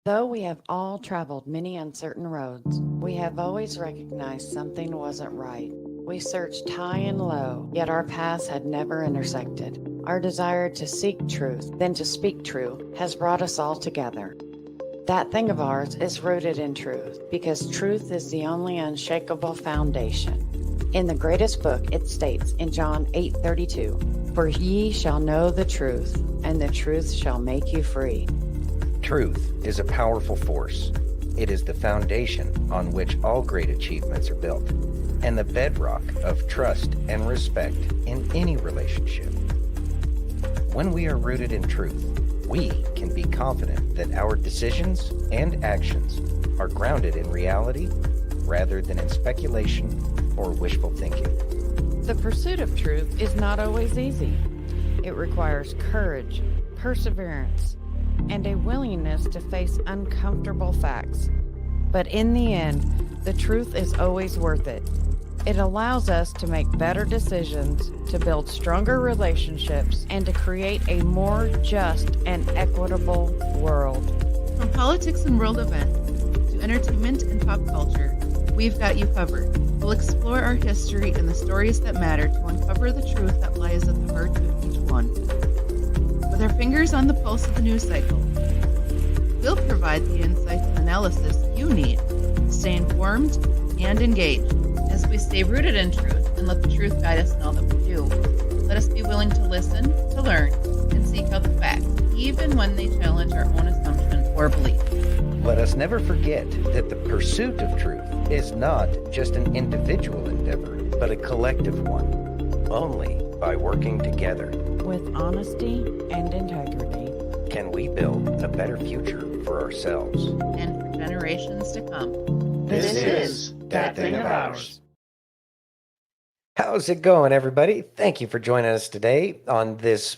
Though we have all traveled many uncertain roads, we have always recognized something wasn't right. We searched high and low, yet our paths had never intersected. Our desire to seek truth, then to speak true, has brought us all together. That thing of ours is rooted in truth, because truth is the only unshakable foundation. In the greatest book, it states in John 8:32, "For ye shall know the truth, and the truth shall make you free." Truth is a powerful force. It is the foundation on which all great achievements are built, and the bedrock of trust and respect in any relationship. When we are rooted in truth, we can be confident that our decisions and actions are grounded in reality rather than in speculation or wishful thinking. The pursuit of truth is not always easy. It requires courage, perseverance, and a willingness to face uncomfortable facts. But in the end, the truth is always worth it. It allows us to make better decisions, to build stronger relationships, and to create a more just and equitable world. From politics and world events to entertainment and pop culture, we've got you covered. We'll explore our history and the stories that matter to uncover the truth that lies at the heart of each one. With our fingers on the pulse of the news cycle, we'll provide the insights and analysis you need to stay informed and engaged. As we stay rooted in truth and let the truth guide us in all that we do, let us be willing to listen, to learn, and seek out the facts, even when they challenge our own assumption or belief. Let us never forget that the pursuit of truth is not just an individual endeavor, but a collective one. Only by working together With honesty and integrity, can we build a better future for ourselves And for generations to come. This is That Thing of Ours. How's it going, everybody? Thank you for joining us today on this,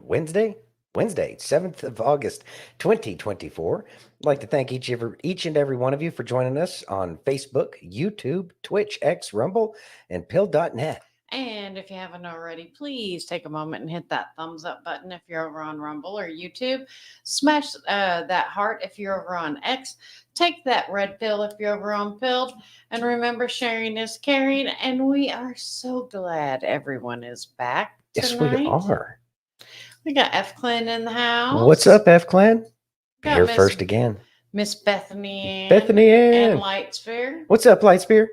Wednesday? Wednesday, 7th of August, 2024. I'd like to thank each and every one of you for joining us on Facebook, YouTube, Twitch, X, Rumble, and Pill.net. and if you haven't already, please take a moment and hit that thumbs up button if you're over on Rumble or YouTube. Smash that heart if you're over on X. Take that red pill if you're over on Pilled. And remember, sharing is caring. And we are so glad everyone is back tonight. Yes, we are. We got F Clan in the house. What's up, F Clan? Got Here Miss- first again. Miss Bethany Ann. Bethany Ann. And Lightsphere. What's up, Lightspear?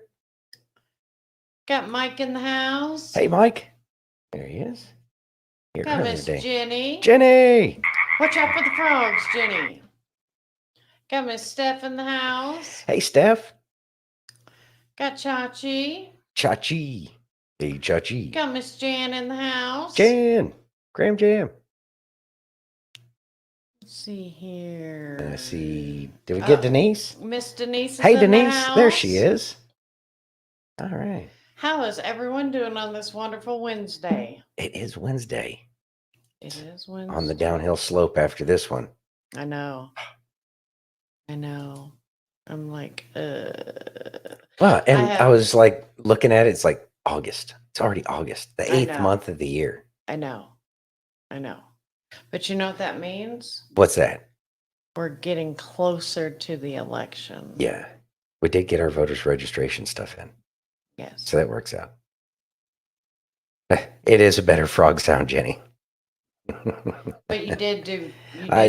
Got Mike in the house. Hey, Mike. There he is. Here Got early Miss today. Jenny. Jenny. Watch out for the frogs, Jenny. Got Miss Steph in the house. Hey, Steph. Got Chachi. Chachi. Hey, Chachi. Got Miss Jan in the house. Jan. Graham Jam. Let's see here. Let's see. Did we get Denise? Miss Denise is Hey, in the Denise. house. There she is. All right. How is everyone doing on this wonderful Wednesday? It is Wednesday. It is Wednesday. On the downhill slope after this one. I know. I'm like, Well, and I was like looking at it. It's like August. It's already August, the 8th month of the year. I know. But you know what that means? What's that? We're getting closer to the election. Yeah. We did get our voters registration stuff in. Yes. So that works out. It is a better frog sound, Jenny. But you did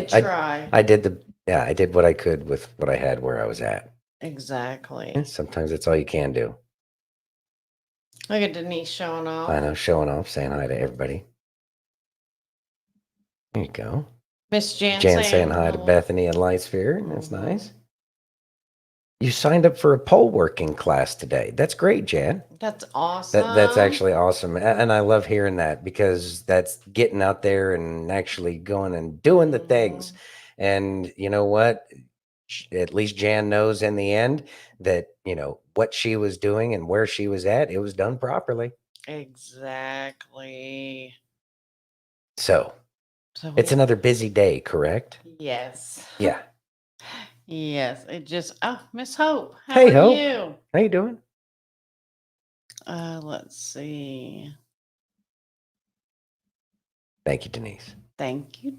try. I did what I could with what I had where I was at. Exactly. Sometimes that's all you can do. Look at Denise showing off. I know, showing off, saying hi to everybody. There you go. Miss Jan saying hi to Bethany and Lightsphere. That's nice. You signed up for a pole working class today. That's great, Jan. That's awesome. That's actually awesome. And I love hearing that because that's getting out there and actually going and doing the things. And you know what? At least Jan knows in the end that, what she was doing and where she was at, it was done properly. Exactly. So it's another busy day, correct? Yes. Yeah. Yes. It just, Miss Hope. How are Hope. you? How you doing? Let's see. Thank you, Denise. Thank you,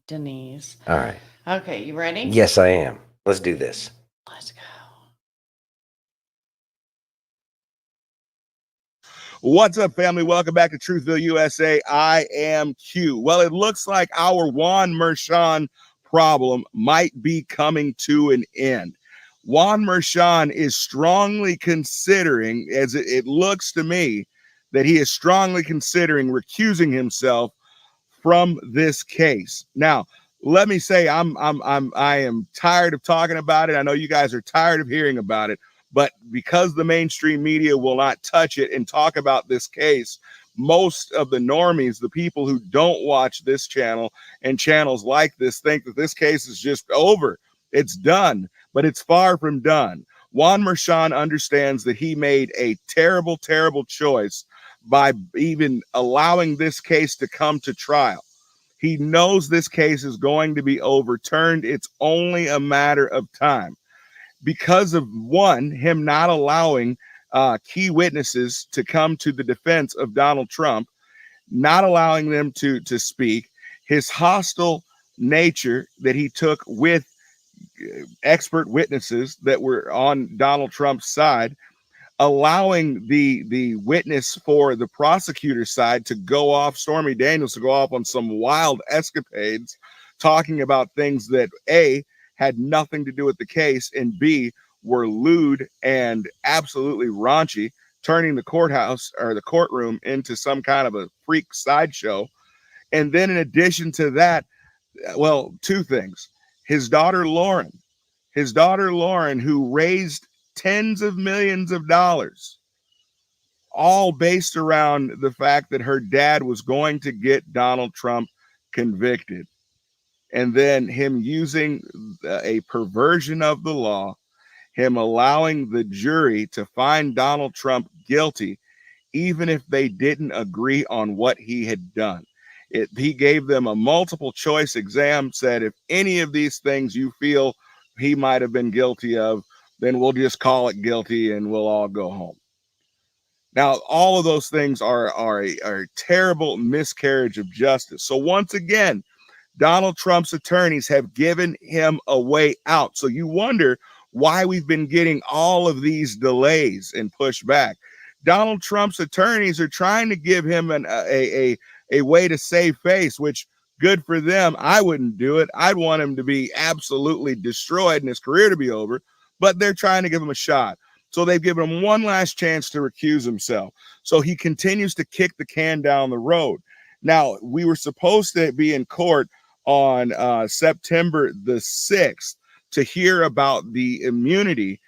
Denise. All right. Okay, you ready? Yes, I am. Let's do this. Let's go. What's up, family? Welcome back to Truthville, USA. I am Q. Well, it looks like our Juan Mershon problem might be coming to an end. Juan Mershon is strongly considering, as it looks to me, that he is strongly considering recusing himself from this case. Now, let me say I am tired of talking about it. I know you guys are tired of hearing about it, but because the mainstream media will not touch it and talk about this case, most of the normies, the people who don't watch this channel and channels like this, think that this case is just over. It's done, but it's far from done. Juan Mershon understands that he made a terrible, terrible choice by even allowing this case to come to trial. He knows this case is going to be overturned. It's only a matter of time because of one, him not allowing key witnesses to come to the defense of Donald Trump, not allowing them to speak, his hostile nature that he took with expert witnesses that were on Donald Trump's side, allowing the witness for the prosecutor's side to go off, Stormy Daniels, to go off on some wild escapades, talking about things that A, had nothing to do with the case, and B, were lewd and absolutely raunchy, turning the courthouse or the courtroom into some kind of a freak sideshow. And then in addition to that, well, two things. His daughter Lauren, who raised tens of millions of dollars, all based around the fact that her dad was going to get Donald Trump convicted. And then him using a perversion of the law, him allowing the jury to find Donald Trump guilty, even if they didn't agree on what he had done. He gave them a multiple choice exam, said, if any of these things you feel he might have been guilty of, then we'll just call it guilty and we'll all go home. Now, all of those things are a terrible miscarriage of justice. So once again, Donald Trump's attorneys have given him a way out. So you wonder why we've been getting all of these delays and pushback. Donald Trump's attorneys are trying to give him a way to save face, which good for them. I wouldn't do it. I'd want him to be absolutely destroyed and his career to be over, but they're trying to give him a shot. So they've given him one last chance to recuse himself. So he continues to kick the can down the road. Now, we were supposed to be in court on September the 6th to hear about the immunity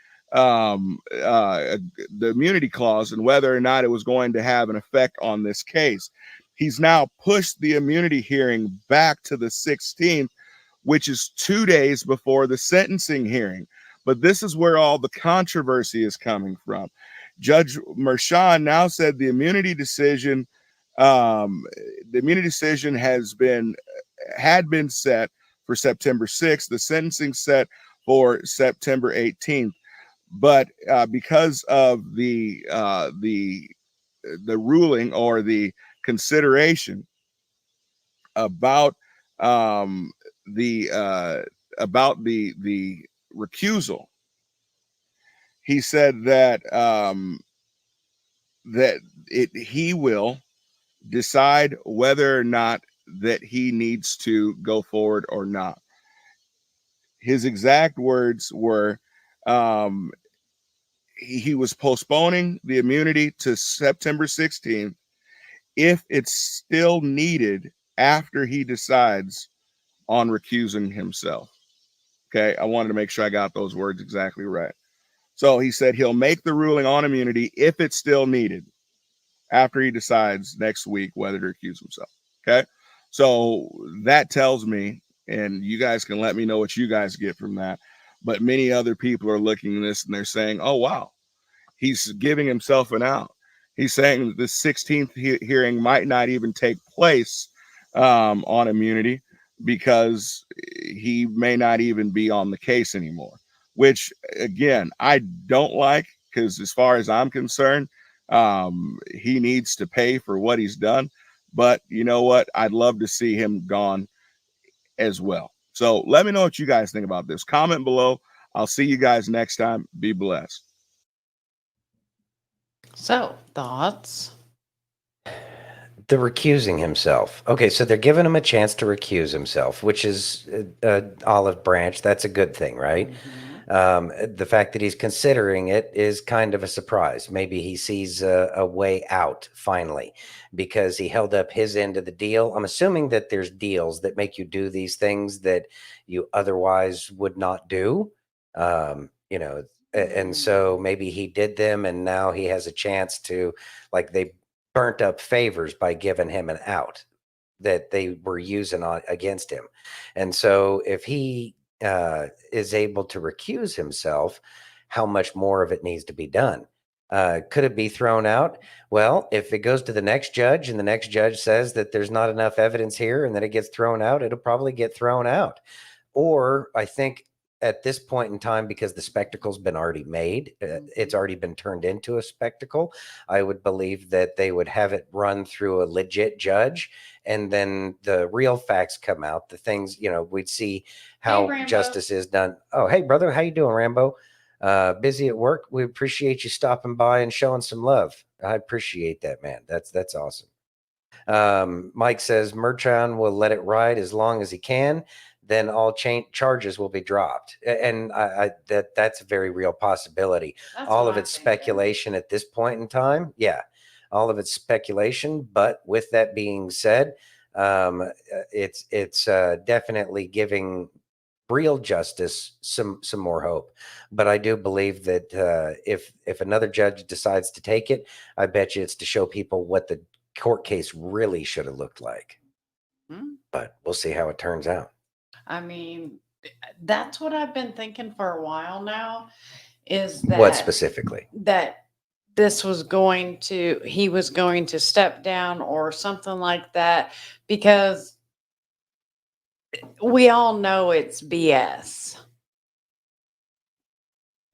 clause and whether or not it was going to have an effect on this case. He's now pushed the immunity hearing back to the 16th, which is 2 days before the sentencing hearing. But this is where all the controversy is coming from. Judge Mershon now said the immunity decision had been set for September 6th, the sentencing set for September 18th. But because of the ruling or the consideration about the recusal, he said that he will decide whether or not that he needs to go forward or not. His exact words were he was postponing the immunity to September 16th if it's still needed after he decides on recusing himself. Okay, I wanted to make sure I got those words exactly right. So he said he'll make the ruling on immunity if it's still needed after he decides next week whether to recuse himself. Okay, so that tells me, and you guys can let me know what you guys get from that, but many other people are looking at this and they're saying, oh, wow, he's giving himself an out. He's saying that the 16th hearing might not even take place on immunity because he may not even be on the case anymore, which, again, I don't like, because as far as I'm concerned, he needs to pay for what he's done. But you know what? I'd love to see him gone as well. So let me know what you guys think about this. Comment below. I'll see you guys next time. Be blessed. So, thoughts? The recusing himself. Okay, so they're giving him a chance to recuse himself, which is olive branch. That's a good thing, right? The fact that he's considering it is kind of a surprise. Maybe he sees a way out finally because he held up his end of the deal. I'm assuming that there's deals that make you do these things that you otherwise would not do. And so maybe he did them and now he has a chance to, like, they burnt up favors by giving him an out that they were using against him. And so if he is able to recuse himself, how much more of it needs to be done? Could it be thrown out? Well, if it goes to the next judge and the next judge says that there's not enough evidence here and then it gets thrown out, it'll probably get thrown out. Or I think at this point in time, because the spectacle's been already made, it's already been turned into a spectacle. I would believe that they would have it run through a legit judge, and then the real facts come out. The things, we'd see how justice is done. Oh, hey, brother, how you doing, Rambo? Busy at work? We appreciate you stopping by and showing some love. I appreciate that, man. That's awesome. Mike says Merchon will let it ride as long as he can. Then all charges will be dropped, and that's a very real possibility. All of it's speculation at this point in time. Yeah, all of it's speculation. But with that being said, it's definitely giving real justice some more hope. But I do believe that if another judge decides to take it, I bet you it's to show people what the court case really should have looked like. But we'll see how it turns out. I mean, that's what I've been thinking for a while now, is that What specifically? That he was going to step down or something like that, because we all know it's BS.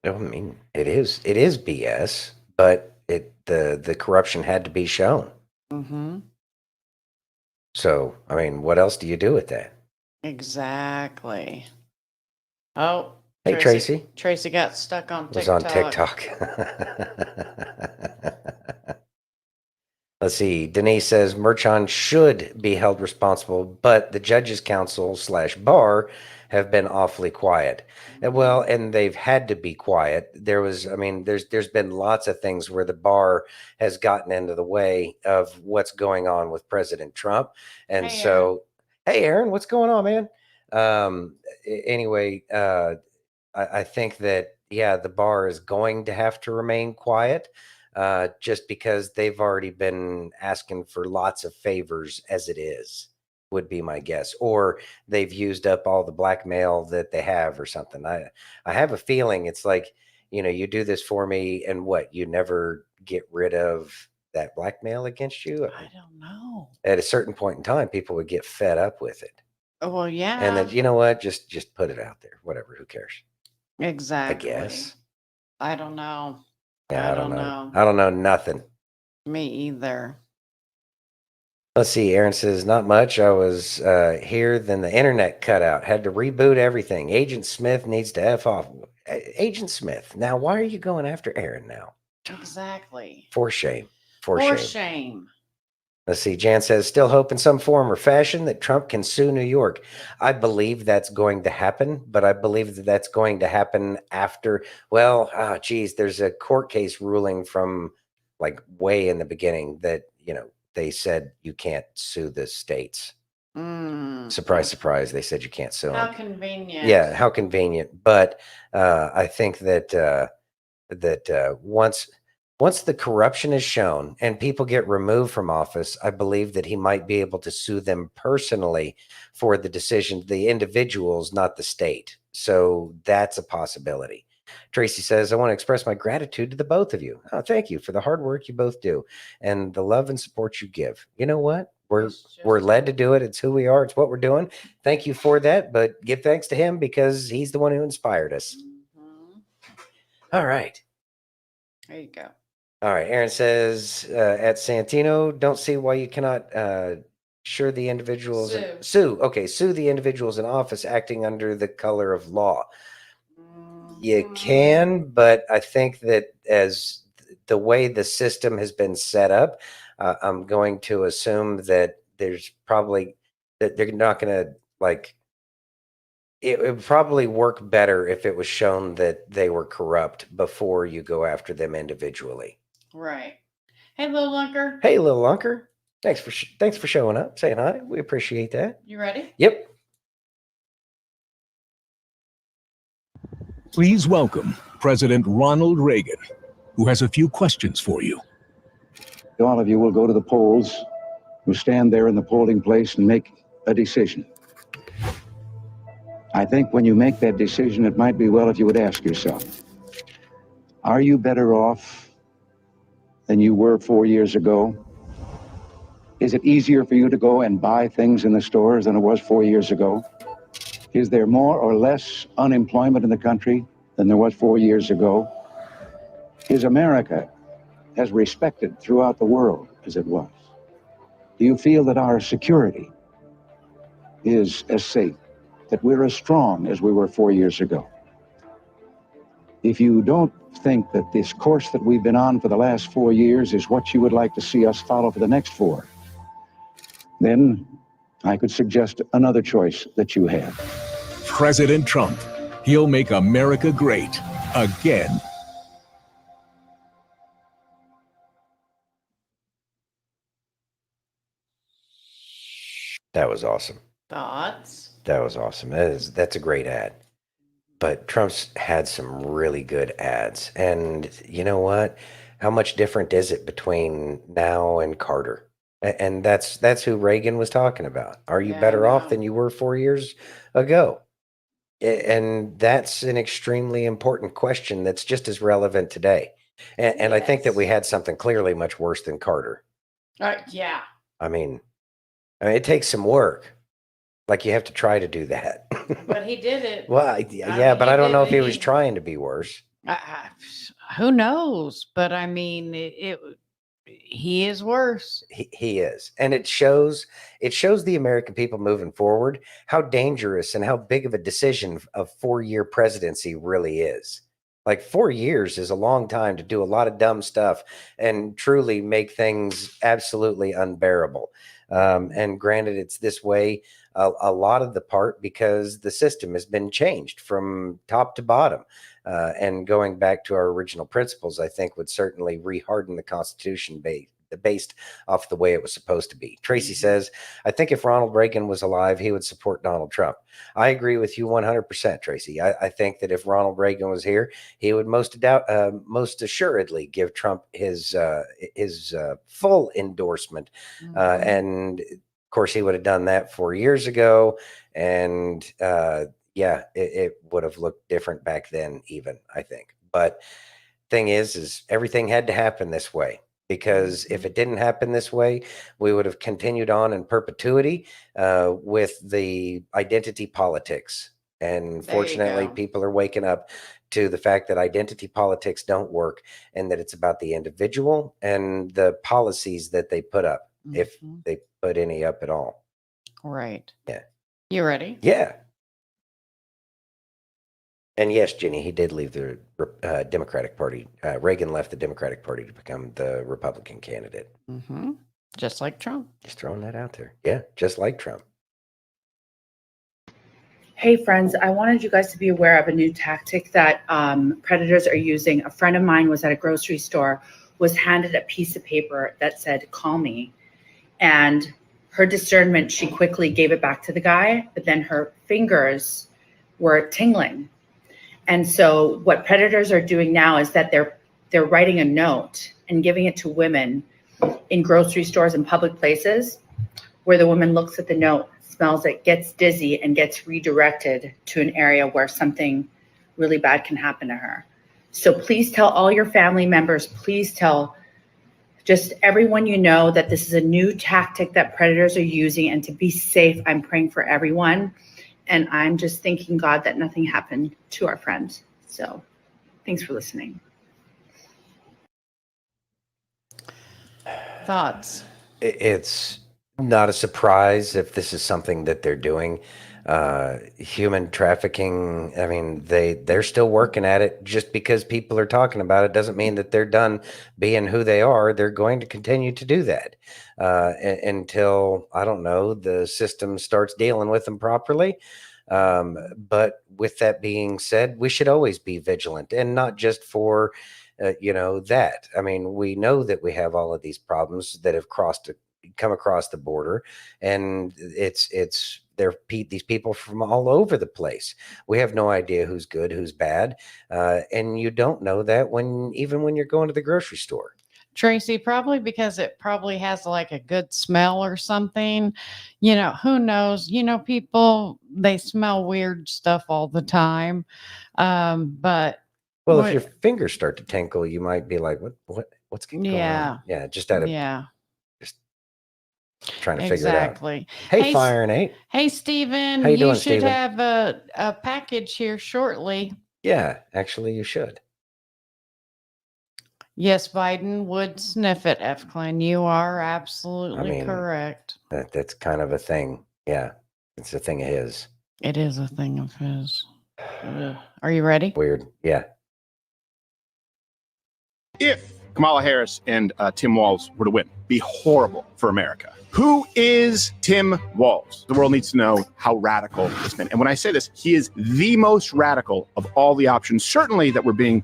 I mean, it is BS, but the corruption had to be shown. So, I mean, what else do you do with that? Exactly. Oh, hey, Tracy. Tracy got stuck on TikTok. Was on TikTok. Let's see. Denise says Merchon should be held responsible, but the judges council / bar have been awfully quiet. Well, and they've had to be quiet. There's been lots of things where the bar has gotten into the way of what's going on with President Trump. And hey, so, hey, Aaron, what's going on, man? Anyway, I think that, yeah, the bar is going to have to remain quiet. Just because they've already been asking for lots of favors as it is, would be my guess. Or they've used up all the blackmail that they have or something. I have a feeling it's like, you do this for me and what? You never get rid of that blackmail against you? I don't know. At a certain point in time, people would get fed up with it. Oh, well, yeah. And then, you know what? Just put it out there. Whatever. Who cares? Exactly. I guess. I don't know. Yeah, I don't know. I don't know nothing. Me either. Let's see. Aaron says, not much. I was here, then the internet cut out. Had to reboot everything. Agent Smith needs to F off. Agent Smith. Now, why are you going after Aaron now? Exactly. For shame. For shame. Let's see. Jan says, still hope in some form or fashion that Trump can sue New York. I believe that's going to happen, but I believe that that's going to happen after, there's a court case ruling from like way in the beginning that, they said you can't sue the states. Surprise, surprise. They said you can't sue them. How convenient. Yeah, how convenient. But I think that once the corruption is shown and people get removed from office, I believe that he might be able to sue them personally for the decision, the individuals, not the state. So that's a possibility. Tracy says, I want to express my gratitude to the both of you. Oh, thank you for the hard work you both do and the love and support you give. You know what? We're led to do it. It's who we are. It's what we're doing. Thank you for that. But give thanks to him because he's the one who inspired us. All right. There you go. All right. Aaron says, at Santino, don't see why you cannot sure the individuals sue. Okay, sue the individuals in office acting under the color of law. You can, but I think that as the way the system has been set up, I'm going to assume that there's probably that they're not going to like. It would probably work better if it was shown that they were corrupt before you go after them individually. Right. Hey, little lunker. Hey, little lunker. Thanks for showing up, saying hi. We appreciate that. You ready? Yep. Please welcome President Ronald Reagan, who has a few questions for you. All of you will go to the polls, will stand there in the polling place and make a decision. I think when you make that decision, it might be well if you would ask yourself, are you better off than you were 4 years ago? Is it easier for you to go and buy things in the stores than it was 4 years ago? Is there more or less unemployment in the country than there was 4 years ago? Is America as respected throughout the world as it was? Do you feel that our security is as safe, that we're as strong as we were 4 years ago? If you don't think that this course that we've been on for the last 4 years is what you would like to see us follow for the next 4, then I could suggest another choice that you have. President Trump. He'll make America great again. That was awesome. Thoughts? That was awesome. That's a great ad. But Trump's had some really good ads. And you know what? How much different is it between now and Carter? And that's who Reagan was talking about. Are you Yeah, I better off know. than you were 4 years ago? And that's an extremely important question that's just as relevant today. And I think that we Yes. had something clearly much worse than Carter. Yeah. I mean, it takes some work. Like you have to try to do that. But he did it. Well, yeah, mean, but he I don't did know what if he was he- trying to be worse. Who knows? But I mean, he is worse. He is, and it shows the American people moving forward how dangerous and how big of a decision a 4-year presidency really is. Like 4 years is a long time to do a lot of dumb stuff and truly make things absolutely unbearable. And granted, it's this way a lot of the part because the system has been changed from top to bottom. And going back to our original principles, I think would certainly reharden the Constitution based off the way it was supposed to be. Tracy says, I think if Ronald Reagan was alive, he would support Donald Trump. I agree with you 100%, Tracy. I think that if Ronald Reagan was here, he would most assuredly give Trump his full endorsement. Mhm. And of course, he would have done that 4 years ago. And yeah, it would have looked different back then, even, I think. But thing is everything had to happen this way. Because if it didn't happen this way, we would have continued on in perpetuity with the identity politics. And There you fortunately, go. people are waking up to the fact that identity politics don't work and that it's about the individual and the policies that they put up, if Mhm. they put any up at all. Right. Yeah. You ready? Yeah. And yes, Jenny, he did leave the Democratic Party. Reagan left the Democratic Party to become the Republican candidate. Mm-hmm. Just like Trump. Just throwing that out there. Yeah, just like Trump. Hey friends, I wanted you guys to be aware of a new tactic that predators are using. A friend of mine was at a grocery store, was handed a piece of paper that said, call me. And her discernment, she quickly gave it back to the guy, but then her fingers were tingling. And so what predators are doing now is that they're writing a note and giving it to women in grocery stores and public places where the woman looks at the note, smells it, gets dizzy, and gets redirected to an area where something really bad can happen to her. So please tell all your family members, please tell just everyone you know that this is a new tactic that predators are using, and to be safe, I'm praying for everyone. And I'm just thanking God that nothing happened to our friend. So thanks for listening. Thoughts? It's Not a surprise if this is something that they're doing. Human trafficking, I mean, they're still working at it. Just because people are talking about it doesn't mean that they're done being who they are. They're going to continue to do that until, I don't know, the system starts dealing with them properly. But with that being said, we should always be vigilant, and not just for that. I mean, we know that we have all of these problems that have come across the border, and these people from all over the place. We have no idea who's good, who's bad, and you don't know that even when you're going to the grocery store. Tracy, probably because it probably has like a good smell or something. Who knows? People, they smell weird stuff all the time. But Well, if what, your fingers start to tinkle, you might be like, what's going on? yeah, Yeah, just trying to figure it out. exactly. Hey, Hey, Fire and Eight. hey, Stephen, How you you doing, should Stephen? have a package here shortly. Yeah, actually, you should. Yes, Biden would sniff it, F. Klein. You are absolutely mean, correct. That's kind of a thing. Yeah, it's a thing of his. It is a thing of his. Ugh. Are you ready? Weird. Yeah. If Kamala Harris and Tim Walz were to win, be horrible for America. Who is Tim Walz? The world needs to know how radical he's been. And when I say this, he is the most radical of all the options, certainly that were being,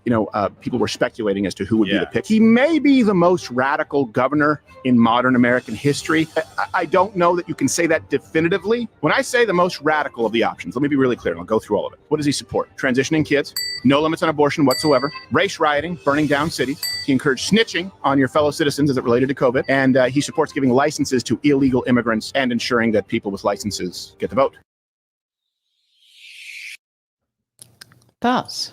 people were speculating as to who would be the pick. He may be the most radical governor in modern American history. I don't know that you can say that definitively. When I say the most radical of the options, let me be really clear, and I'll go through all of it. What does he support? Transitioning kids, no limits on abortion whatsoever, race rioting, burning down cities. He encouraged snitching on your fellow citizens as it related to COVID, and he supports giving licenses to illegal immigrants and ensuring that people with licenses get to vote. Thoughts?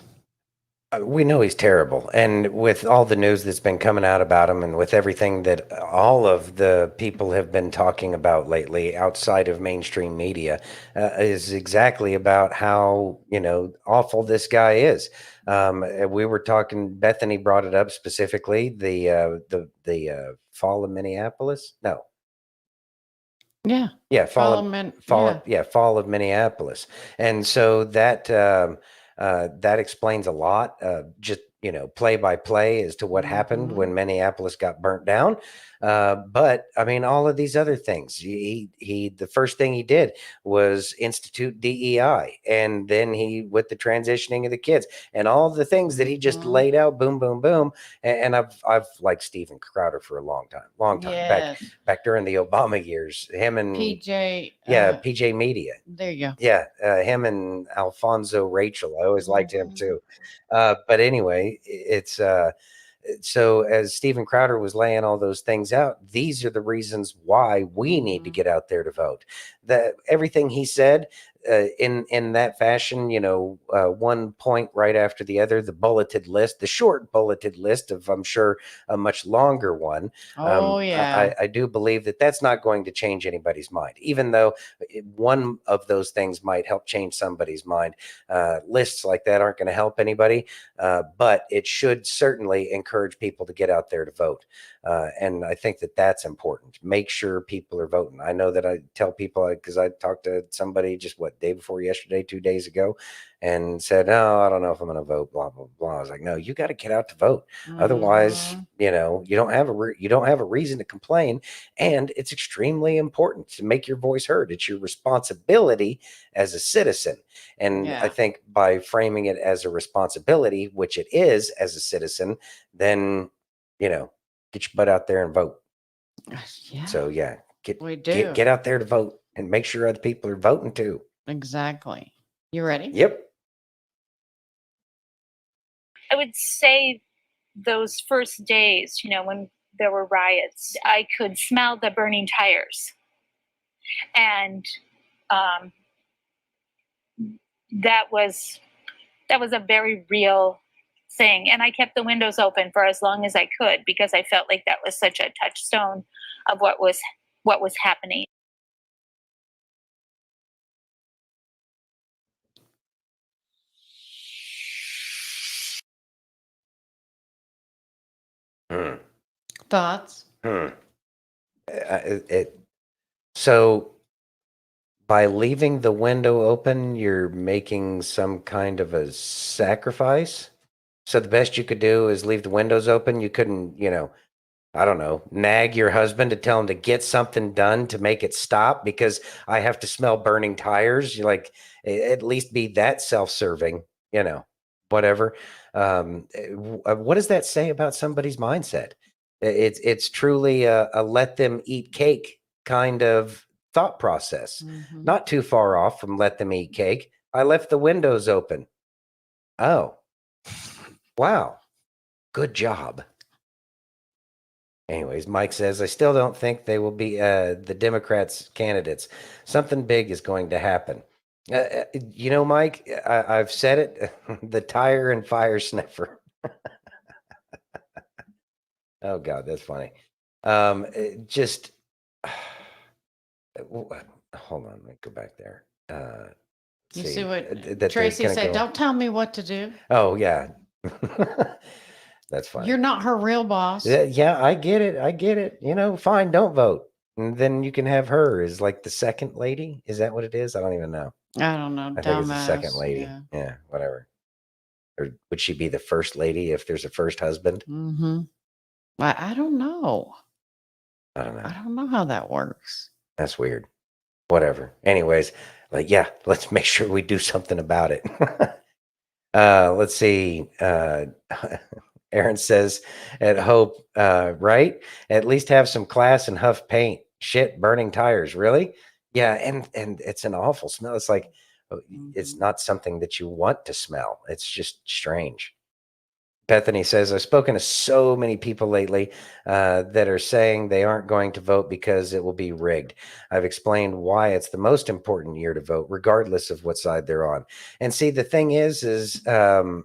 We know he's terrible. And with all the news that's been coming out about him, and with everything that all of the people have been talking about lately outside of mainstream media, is exactly about how, awful this guy is. We were talking, Bethany brought it up specifically, the fall of Minneapolis. No. Yeah. Yeah, fall of Minneapolis. And so that explains a lot, just play by play as to what happened when Minneapolis got burnt down. But I mean, all of these other things. The first thing he did was institute DEI, and then with the transitioning of the kids and all the things that he just laid out, boom, boom, boom. And I've liked Steven Crowder for a long time, Yes. back during the Obama years. Him and PJ. PJ Media. There you go. Yeah, him and Alfonso Rachel. I always liked him too. But anyway, it's so as Steven Crowder was laying all those things out, these are the reasons why we need to get out there to vote. That everything he said in that fashion, one point right after the other, the short bulleted list of, I'm sure, a much longer one. Oh, yeah. I do believe that that's not going to change anybody's mind, even though one of those things might help change somebody's mind. Lists like that aren't going to help anybody, but it should certainly encourage people to get out there to vote. And I think that that's important. Make sure people are voting. I know that I tell people, because I talked to somebody just day before yesterday, 2 days ago, and said, "Oh, I don't know if I'm going to vote." Blah blah blah. I was like, "No, you got to get out to vote. Otherwise, you don't have a reason to complain, and it's extremely important to make your voice heard. It's your responsibility as a citizen." And I think by framing it as a responsibility, which it is as a citizen, then get your butt out there and vote. Yeah. So get out there to vote, and make sure other people are voting too. Exactly. You ready? Yep. I would say those first days, when there were riots, I could smell the burning tires. And that was a very real thing. And I kept the windows open for as long as I could, because I felt like that was such a touchstone of what was happening. Thoughts? It So by leaving the window open, you're making some kind of a sacrifice. So the best you could do is leave the windows open. You couldn't, I don't know, nag your husband to tell him to get something done to make it stop because I have to smell burning tires. You like at least be that self-serving, whatever. What does that say about somebody's mindset? It's truly a let them eat cake kind of thought process. Mhm. Not too far off from let them eat cake. I left the windows open. Oh, wow. Good job. Anyways, Mike says, I still don't think they will be the Democrats' candidates. Something big is going to happen. Mike, I've said it the tire and fire sniffer. Oh, God, that's funny. Just hold on, let me go back there. You see what that there's Tracy gonna said? go- Don't tell me what to do. Oh, yeah. That's funny. You're not her real boss. Yeah, I get it. I get it. Fine, don't vote. And then you can have her as like the second lady. Is that what it is? I don't even know. I don't know. I think it's the second Dumbass. lady. Yeah. Yeah, whatever. Or would she be the first lady if there's a first husband? Mm-hmm. I don't know. I don't I know. don't know how that works. That's weird. Whatever. Anyways, yeah, let's make sure we do something about it. Let's see. Aaron says at Hope, right? At least have some class and huff paint. Shit, burning tires. Really? Yeah, and it's an awful smell. It's like it's not something that you want to smell. It's just strange. Bethany says, I've spoken to so many people lately that are saying they aren't going to vote because it will be rigged. I've explained why it's the most important year to vote, regardless of what side they're on. And see, the thing is the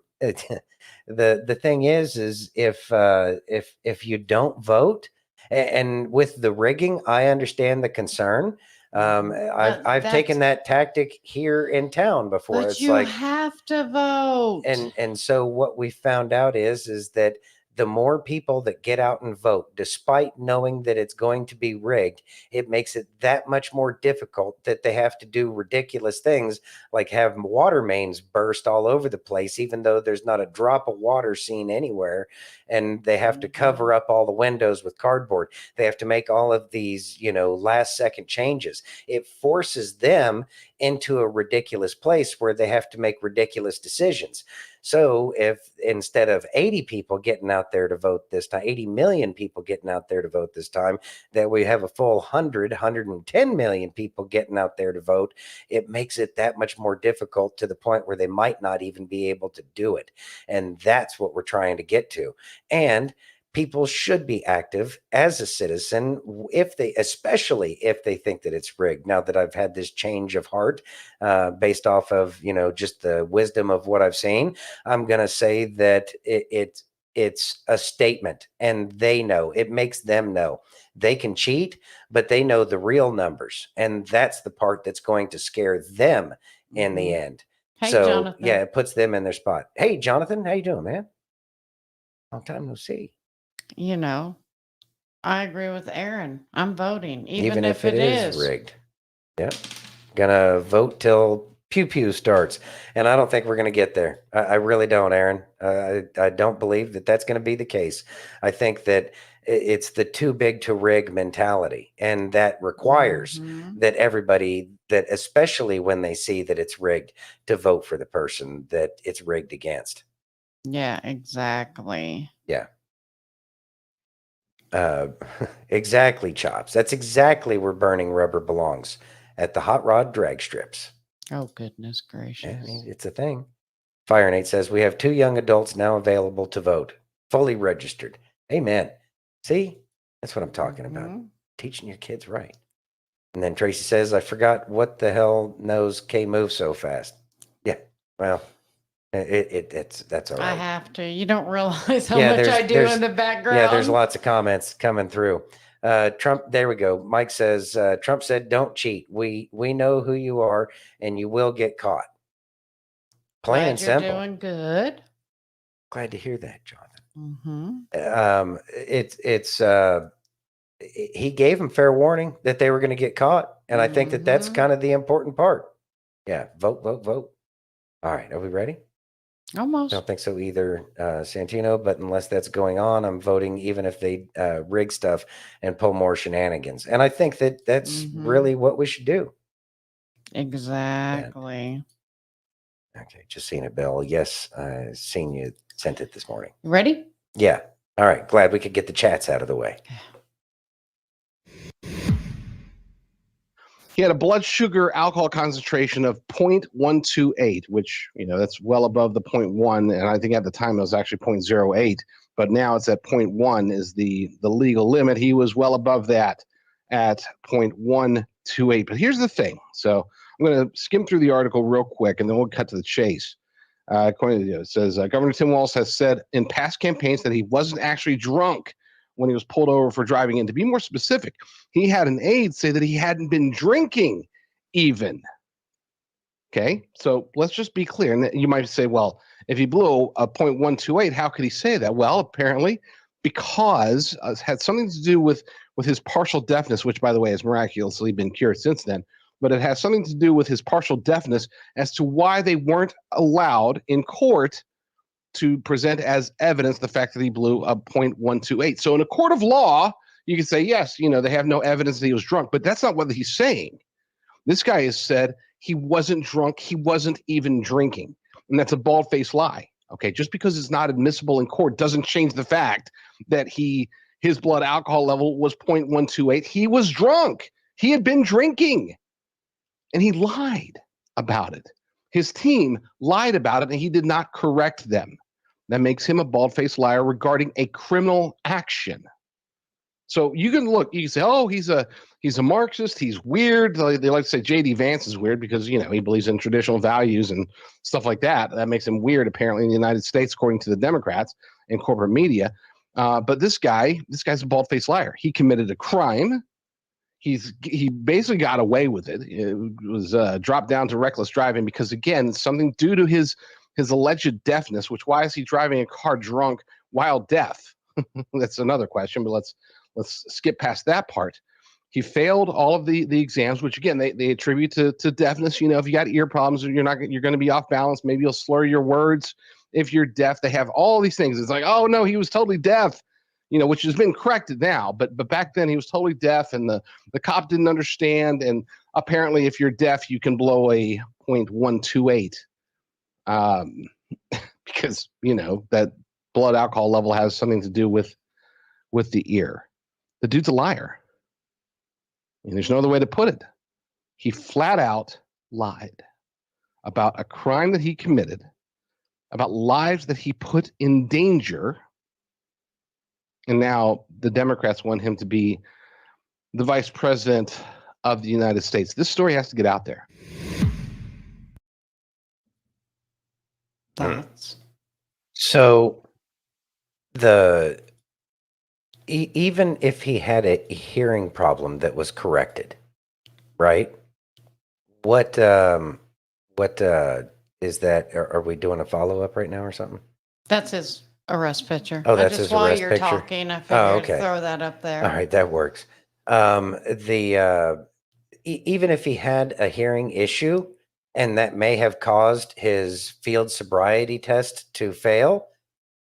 thing is if you don't vote, and with the rigging, I understand the concern. I've taken that tactic here in town before. But It's you like, have to vote. and so what we found out is that the more people that get out and vote, despite knowing that it's going to be rigged, it makes it that much more difficult that they have to do ridiculous things like have water mains burst all over the place, even though there's not a drop of water seen anywhere. And they have to cover up all the windows with cardboard. They have to make all of these, last second changes. It forces them into a ridiculous place where they have to make ridiculous decisions. So if instead of 80 people getting out there to vote this time, 80 million people getting out there to vote this time, that we have a full 110 million people getting out there to vote, it makes it that much more difficult to the point where they might not even be able to do it. And that's what we're trying to get to. And people should be active as a citizen especially if they think that it's rigged. Now that I've had this change of heart based off of just the wisdom of what I've seen, I'm going to say that it's a statement, and they know. It makes them know they can cheat, but they know the real numbers, and that's the part that's going to scare them in the end. Hey, So Jonathan. yeah, it puts them in their spot. Hey, Jonathan, how you doing, man? Long time no see. I agree with Aaron. I'm voting, even if it is is rigged. Yep. Gonna vote till pew pew starts. And I don't think we're gonna get there. I really don't, Aaron. I don't believe that that's gonna be the case. I think that it's the too big to rig mentality. And that requires that everybody, that especially when they see that it's rigged, to vote for the person that it's rigged against. Yeah, exactly. Yeah. Exactly, Chops. That's exactly where burning rubber belongs, at the hot rod drag strips. Oh, goodness gracious. I mean, it's a thing. Fire Nate says, we have 2 young adults now available to vote, fully registered. Amen. See, that's what I'm talking about. Teaching your kids right. And then Tracy says, I forgot what the hell knows K move so fast. Yeah, well, that's all right. I have to. You don't realize how much I do in the background. Yeah, there's lots of comments coming through. Trump, there we go. Mike says, Trump said, don't cheat. We know who you are, and you will get caught. Plain Glad and you're simple. doing good. Glad to hear that, Jonathan. Mm-hmm. he gave them fair warning that they were going to get caught. And I think that that's kind of the important part. Yeah. Vote, vote, vote. All right. Are we ready? Almost. I don't think so either, Santino, but unless that's going on, I'm voting even if they rig stuff and pull more shenanigans. And I think that that's really what we should do. Exactly. Yeah. Okay, just seen it, Bill. Yes, I seen you sent it this morning. Ready? Yeah. All right. Glad we could get the chats out of the way. He had a blood sugar alcohol concentration of 0.128, which, that's well above the 0.1. And I think at the time it was actually 0.08, but now it's at 0.1 is the legal limit. He was well above that at 0.128. But here's the thing. So I'm going to skim through the article real quick, and then we'll cut to the chase. According to it says, Governor Tim Walz has said in past campaigns that he wasn't actually drunk when he was pulled over for driving in. To be more specific, he had an aide say that he hadn't been drinking even. Okay, so let's just be clear. And you might say, well, if he blew a 0.128, how could he say that? Well, apparently because it had something to do with his partial deafness, which, by the way, has miraculously been cured since then. But it has something to do with his partial deafness as to why they weren't allowed in court to present as evidence the fact that he blew a 0.128. So in a court of law, you can say, yes, they have no evidence that he was drunk, but that's not what he's saying. This guy has said he wasn't drunk, he wasn't even drinking. And that's a bald-faced lie. Okay, just because it's not admissible in court doesn't change the fact that his blood alcohol level was 0.128. He was drunk. He had been drinking. And he lied about it. His team lied about it, and he did not correct them. That makes him a bald-faced liar regarding a criminal action. So you can say, oh, he's a Marxist, he's weird. They like to say J.D. Vance is weird because, he believes in traditional values and stuff like that. That makes him weird, apparently, in the United States, according to the Democrats and corporate media. But this guy's a bald-faced liar. He committed a crime. He basically got away with it. It was dropped down to reckless driving because, again, something due to his alleged deafness. Which, why is he driving a car drunk while deaf? That's another question. But let's skip past that part. He failed all of the exams, which again they attribute to deafness. If you got ear problems, you're going to be off balance. Maybe you'll slur your words if you're deaf. They have all these things. It's like, oh no, he was totally deaf. Which has been corrected now, but back then he was totally deaf, and the cop didn't understand. And apparently, if you're deaf, you can blow a 0.128, because that blood alcohol level has something to do with the ear. The dude's a liar. There's no other way to put it. He flat out lied about a crime that he committed, about lives that he put in danger. And now the Democrats want him to be the vice president of the United States. This story has to get out there. Thoughts? So even if he had a hearing problem that was corrected, right? What is that? Are we doing a follow-up right now or something? That's his arrest picture. Oh, that's his while arrest you're picture? talking, I figured okay. throw that up there. All right, that works. Even if he had a hearing issue, and that may have caused his field sobriety test to fail,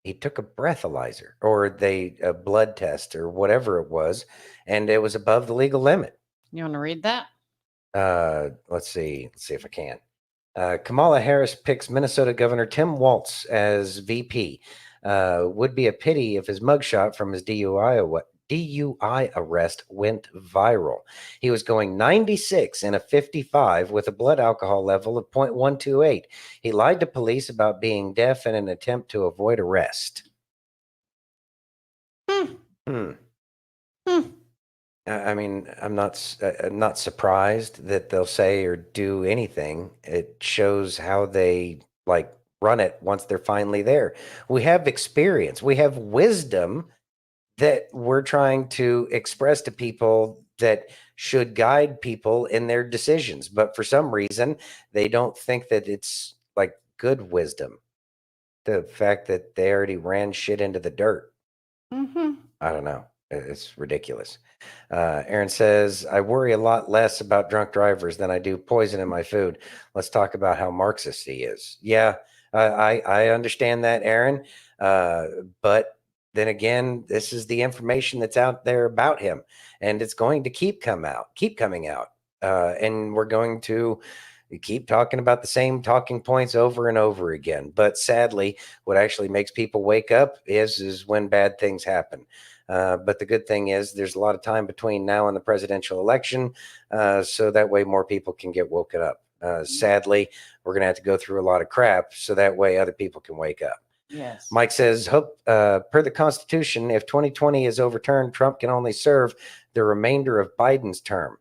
he took a breathalyzer or a blood test or whatever it was, and it was above the legal limit. You want to read that? Let's see if I can. Kamala Harris picks Minnesota Governor Tim Walz as VP. Would be a pity if his mugshot from his DUI arrest went viral. He was going 96 in a 55 with a blood alcohol level of 0.128. He lied to police about being deaf in an attempt to avoid arrest. I mean, I'm not surprised that they'll say or do anything. It shows how they run it once they're finally there. We have experience. We have wisdom that we're trying to express to people that should guide people in their decisions. But for some reason, they don't think that it's good wisdom. The fact that they already ran shit into the dirt. Mm-hmm. I don't know. It's ridiculous. Aaron says, I worry a lot less about drunk drivers than I do poison in my food. Let's talk about how Marxist he is. Yeah, I understand that, Aaron. But then again, this is the information that's out there about him, and it's going to keep coming out. And we're going to keep talking about the same talking points over and over again. But sadly, what actually makes people wake up is when bad things happen. But the good thing is there's a lot of time between now and the presidential election, so that way more people can get woken up. Sadly, we're going to have to go through a lot of crap so that way other people can wake up. Yes. Mike says, hope per the Constitution, if 2020 is overturned, Trump can only serve the remainder of Biden's term.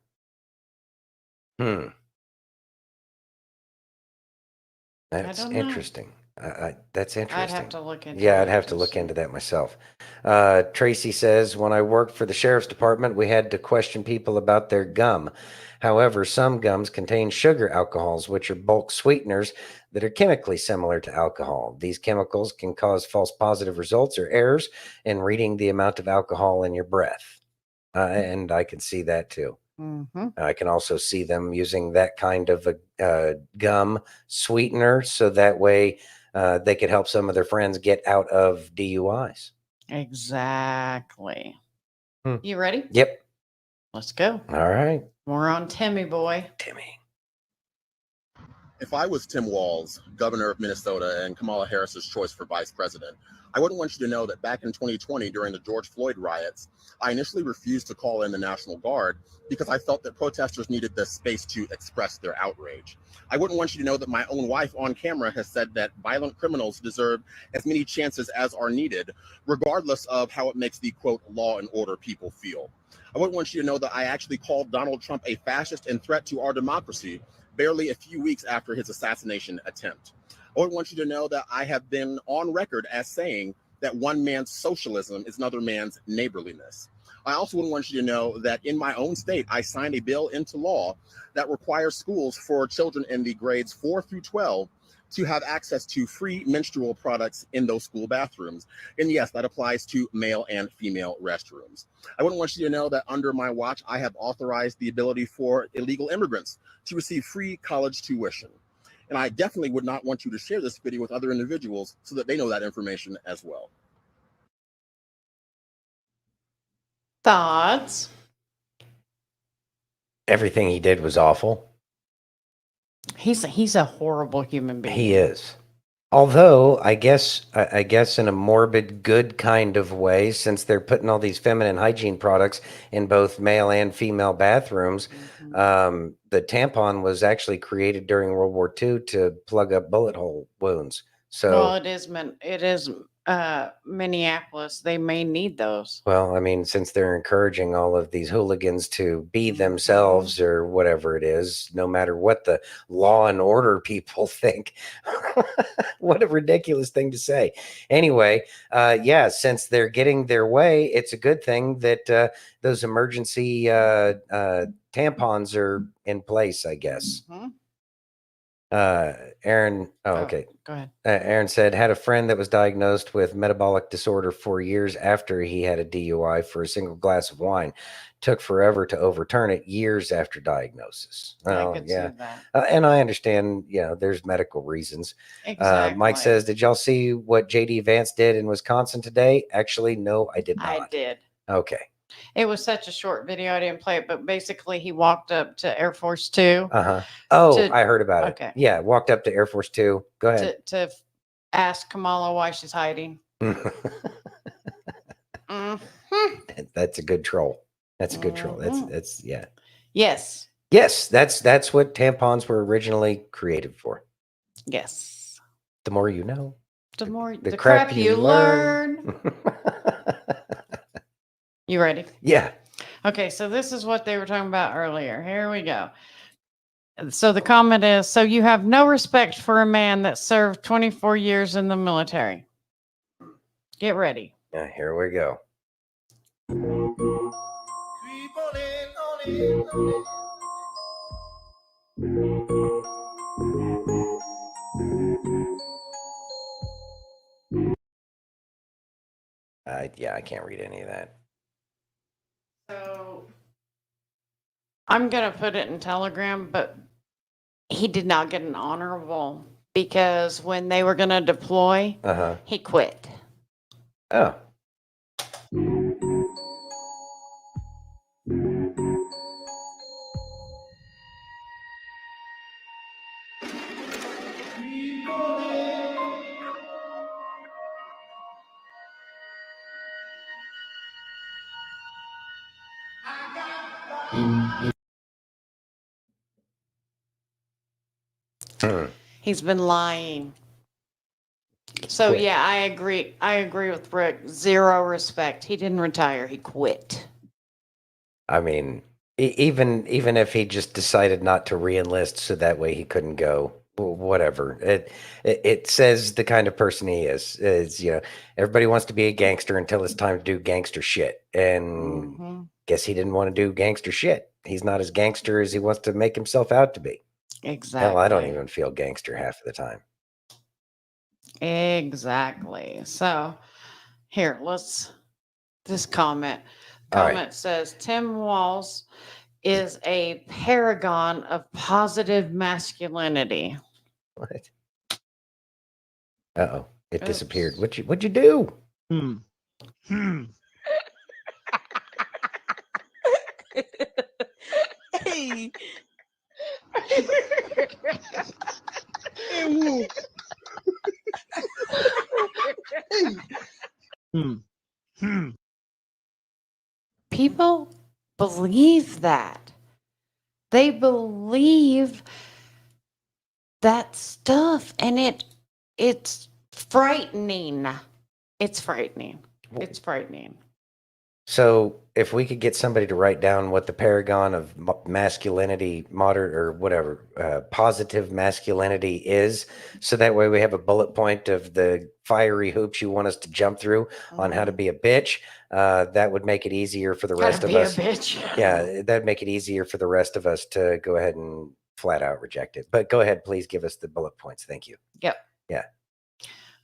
That's interesting. That's interesting. I'd have to look into Yeah, it I'd have to look into that myself. Tracy says, when I worked for the sheriff's department, we had to question people about their gum. However, some gums contain sugar alcohols, which are bulk sweeteners that are chemically similar to alcohol. These chemicals can cause false positive results or errors in reading the amount of alcohol in your breath. And I can see that too. Mm-hmm. I can also see them using that kind of a gum sweetener so that way they could help some of their friends get out of DUIs. Exactly. You ready? Yep. Let's go. All right. We're on Timmy boy. Timmy. If I was Tim Walz, governor of Minnesota, and Kamala Harris's choice for vice president, I wouldn't want you to know that back in 2020, during the George Floyd riots, I initially refused to call in the National Guard because I felt that protesters needed the space to express their outrage. I wouldn't want you to know that my own wife on camera has said that violent criminals deserve as many chances as are needed, regardless of how it makes the, quote, law and order people feel. I wouldn't want you to know that I actually called Donald Trump a fascist and threat to our democracy barely a few weeks after his assassination attempt. I would want you to know that I have been on record as saying that one man's socialism is another man's neighborliness. I also would want you to know that in my own state, I signed a bill into law that requires schools for children in the grades 4 through 12 to have access to free menstrual products in those school bathrooms. And yes, that applies to male and female restrooms. I wouldn't want you to know that under my watch, I have authorized the ability for illegal immigrants to receive free college tuition. And I definitely would not want you to share this video with other individuals so that they know that information as well. Thoughts? Everything he did was awful. He's a horrible human being. He is. Although I guess in a morbid good kind of way, since they're putting all these feminine hygiene products in both male and female bathrooms, the tampon was actually created during World War II to plug up bullet hole wounds. So well, it is Minneapolis. They may need those. Well, I mean, since they're encouraging all of these hooligans to be themselves or whatever it is, no matter what the law and order people think. What a ridiculous thing to say. Anyway, yeah, since they're getting their way, it's a good thing that those emergency tampons are in place, I guess. Aaron, okay. Go ahead. Aaron said, had a friend that was diagnosed with metabolic disorder 4 years after he had a DUI for a single glass of wine. Took forever to overturn it, years after diagnosis. I could see that. And I understand, there's medical reasons. Exactly. Mike says, did y'all see what JD Vance did in Wisconsin today? Actually, no, I did not. I did. Okay. It was such a short video, I didn't play it, but basically he walked up to Air Force Two. Oh, I heard about it. Okay. Yeah, walked up to Air Force Two. Go ahead. To ask Kamala why she's hiding. That's a good troll. That's a good troll. That's yeah. Yes. Yes, that's what tampons were originally created for. Yes. The more you know. The crap you learn. You ready? Yeah. Okay, so this is what they were talking about earlier. Here we go. So the comment is, so you have no respect for a man that served 24 years in the military. Get ready. Here we go. Yeah, I can't read any of that. I'm going to put it in Telegram, but he did not get an honorable because when they were going to deploy, he quit. Oh. He's been lying. So Quit. yeah, I agree. I agree with Rick. Zero respect. He didn't retire. He quit. I mean, even if he just decided not to re-enlist so that way he couldn't go, whatever. It says the kind of person he is, you know, everybody wants to be a gangster until it's time to do gangster shit. And guess he didn't want to do gangster shit. He's not as gangster as he wants to make himself out to be. Exactly. Hell, I don't even feel gangster half of the time. Exactly. So here, let's this comment. All right. Comment says Tim Walz is a paragon of positive masculinity. What? Uh-oh. It disappeared. What'd you do? Hey. People believe that. They believe that stuff, and it's frightening. It's frightening. It's frightening. So if we could get somebody to write down what the paragon of masculinity, modern or whatever, positive masculinity is, so that way we have a bullet point of the fiery hoops you want us to jump through on how to be a bitch, that would make it easier for the rest of us. Yeah, that'd make it easier for the rest of us to go ahead and flat out reject it. But go ahead, please give us the bullet points. Thank you. Yep. Yeah.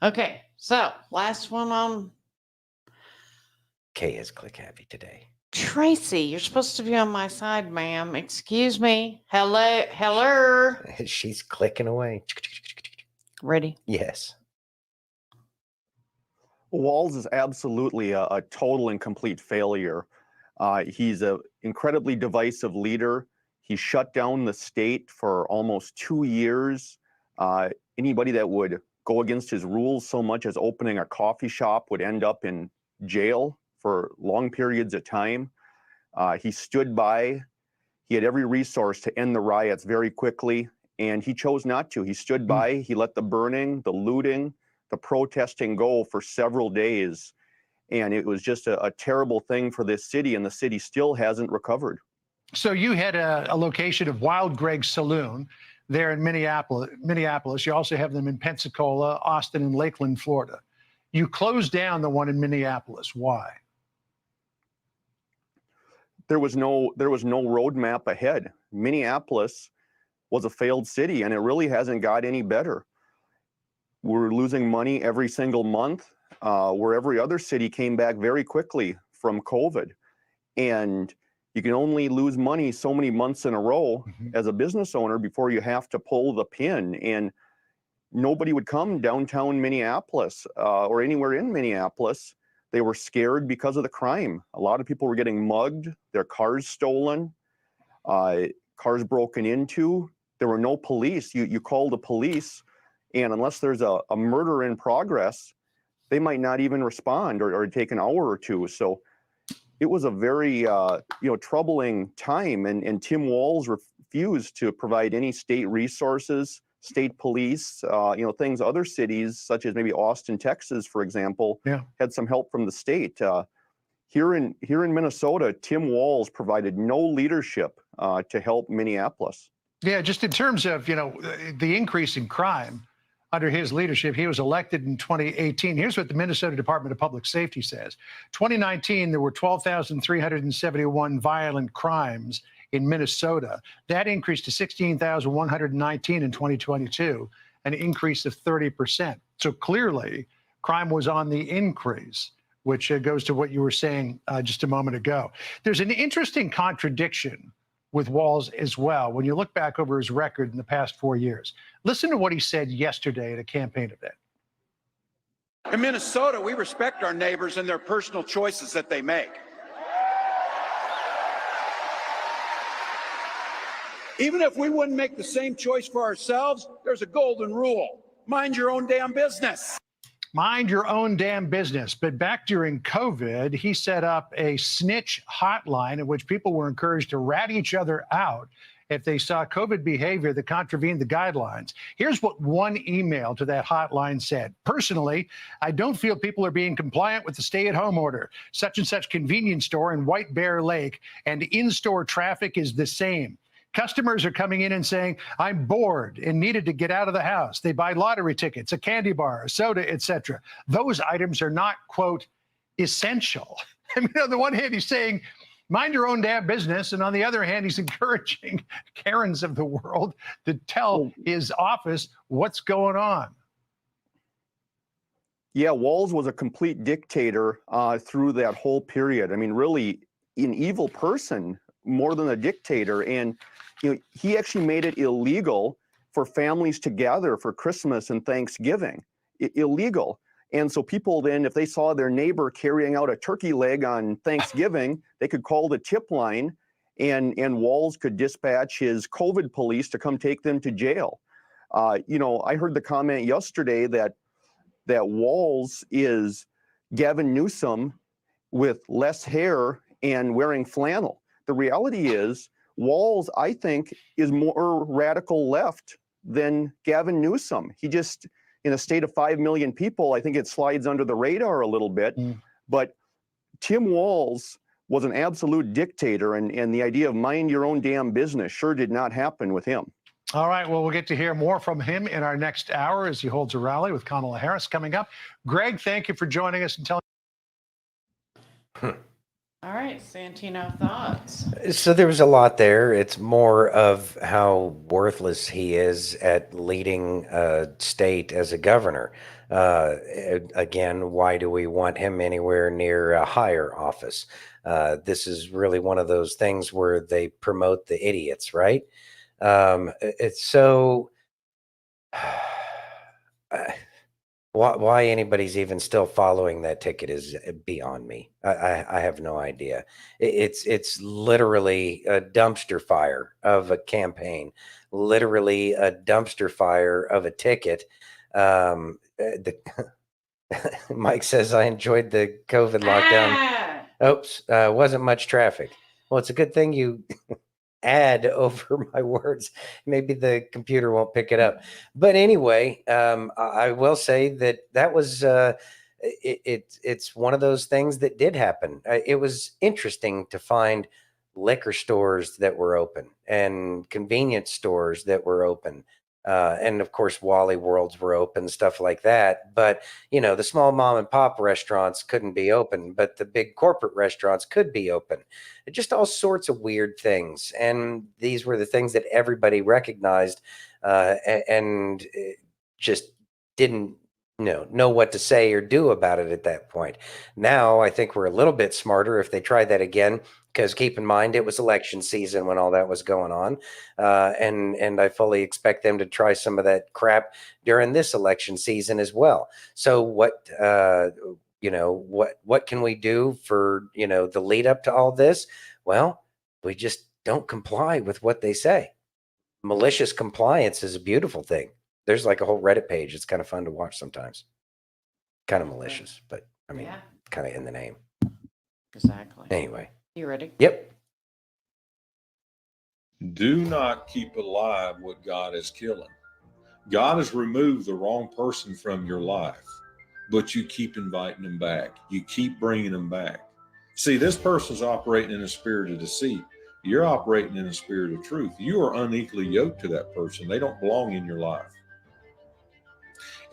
Okay, so last one on Kay is click happy today. Tracy. You're supposed to be on my side, ma'am. Excuse me. Hello. She's clicking away. Ready? Yes. Walz is absolutely a total and complete failure. He's an incredibly divisive leader. He shut down the state for almost 2 years. Anybody that would go against his rules so much as opening a coffee shop would end up in jail for long periods of time. He stood by. He had every resource to end the riots very quickly, and he chose not to. He stood by. He let the burning, the looting, the protesting go for several days. And it was just a terrible thing for this city, and the city still hasn't recovered. So you had a location of Wild Greg's Saloon there in Minneapolis. You also have them in Pensacola, Austin, and Lakeland, Florida. You closed down the one in Minneapolis. Why? There was no roadmap ahead. Minneapolis was a failed city, and it really hasn't got any better. We're losing money every single month, where every other city came back very quickly from COVID. And you can only lose money so many months in a row as a business owner before you have to pull the pin. And nobody would come downtown Minneapolis or anywhere in Minneapolis. They were scared because of the crime. A lot of people were getting mugged, their cars stolen, cars broken into. There were no police. You call the police, and unless there's a murder in progress, they might not even respond or take an hour or two. So it was a very troubling time, and Tim Walz refused to provide any state resources, state police, things other cities such as maybe Austin, Texas, for example, had some help from the state. Here in Minnesota, Tim Walz provided no leadership to help Minneapolis. Yeah, just in terms of the increase in crime under his leadership, he was elected in 2018. Here's what the Minnesota Department of Public Safety says. 2019, there were 12,371 violent crimes in Minnesota. That increased to 16,119 in 2022, an increase of 30%. So clearly, crime was on the increase, which goes to what you were saying just a moment ago. There's an interesting contradiction with Walz as well, when you look back over his record in the past 4 years. Listen to what he said yesterday at a campaign event. In Minnesota, we respect our neighbors and their personal choices that they make. Even if we wouldn't make the same choice for ourselves, there's a golden rule. Mind your own damn business. Mind your own damn business. But back during COVID, he set up a snitch hotline in which people were encouraged to rat each other out if they saw COVID behavior that contravened the guidelines. Here's what one email to that hotline said. Personally, I don't feel people are being compliant with the stay-at-home order. Such and such convenience store in White Bear Lake, and in-store traffic is the same. Customers are coming in and saying, I'm bored and needed to get out of the house. They buy lottery tickets, a candy bar, a soda, etc. Those items are not, quote, essential. I mean, on the one hand, he's saying, mind your own damn business. And on the other hand, he's encouraging Karens of the world to tell his office what's going on. Yeah, Walz was a complete dictator through that whole period. I mean, really an evil person more than a dictator. And you know, he actually made it illegal for families to gather for Christmas and Thanksgiving. Illegal. And so people then, if they saw their neighbor carrying out a turkey leg on Thanksgiving, they could call the tip line, and Walz could dispatch his COVID police to come take them to jail. You know, I heard the comment yesterday that Walz is Gavin Newsom with less hair and wearing flannel. The reality is, Walz, I think, is more radical left than Gavin Newsom. He just, in a state of 5 million people, I think it slides under the radar a little bit. But Tim Walz was an absolute dictator, and the idea of mind your own damn business sure did not happen with him. All right, well, we'll get to hear more from him in our next hour as he holds a rally with Kamala Harris coming up. Greg, thank you for joining us and telling. All right, Santino, thoughts? So there was a lot there. It's more of how worthless he is at leading a state as a governor. Again, why do we want him anywhere near a higher office? This is really one of those things where they promote the idiots, right? It's so... Why anybody's even still following that ticket is beyond me. I have no idea. It's literally a dumpster fire of a campaign, literally a dumpster fire of a ticket. Mike says, I enjoyed the COVID lockdown. Oops, wasn't much traffic. Well, it's a good thing you add over my words. Maybe the computer won't pick it up. But anyway, I will say that was it's one of those things that did happen. It was interesting to find liquor stores that were open and convenience stores that were open. And of course, Wally Worlds were open, stuff like that. But, you know, the small mom and pop restaurants couldn't be open, but the big corporate restaurants could be open. Just all sorts of weird things. And these were the things that everybody recognized and just didn't know what to say or do about it at that point. Now, I think we're a little bit smarter if they try that again. Because keep in mind, it was election season when all that was going on. And I fully expect them to try some of that crap during this election season as well. So what can we do for, the lead up to all this? Well, we just don't comply with what they say. Malicious compliance is a beautiful thing. There's like a whole Reddit page. It's kind of fun to watch sometimes. Kind of malicious, but I mean, kind of in the name. Exactly. Anyway. You ready? Yep. Do not keep alive what God is killing. God has removed the wrong person from your life, but you keep inviting them back. You keep bringing them back. See, this person's operating in a spirit of deceit. You're operating in a spirit of truth. You are unequally yoked to that person. They don't belong in your life.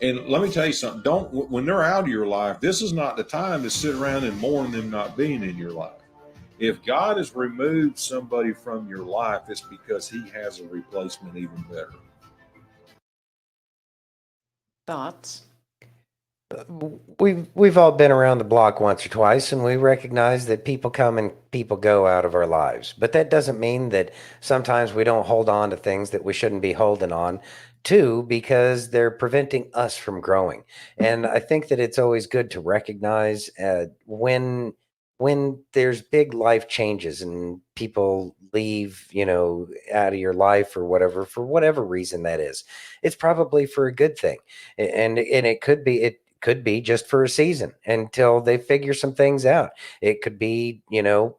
And let me tell you something. When they're out of your life, this is not the time to sit around and mourn them not being in your life. If God has removed somebody from your life, it's because he has a replacement even better. Thoughts? We've all been around the block once or twice, and we recognize that people come and people go out of our lives. But that doesn't mean that sometimes we don't hold on to things that we shouldn't be holding on to because they're preventing us from growing. And I think that it's always good to recognize when there's big life changes and people leave, out of your life or whatever, for whatever reason that is. It's probably for a good thing. And it could be just for a season until they figure some things out. It could be,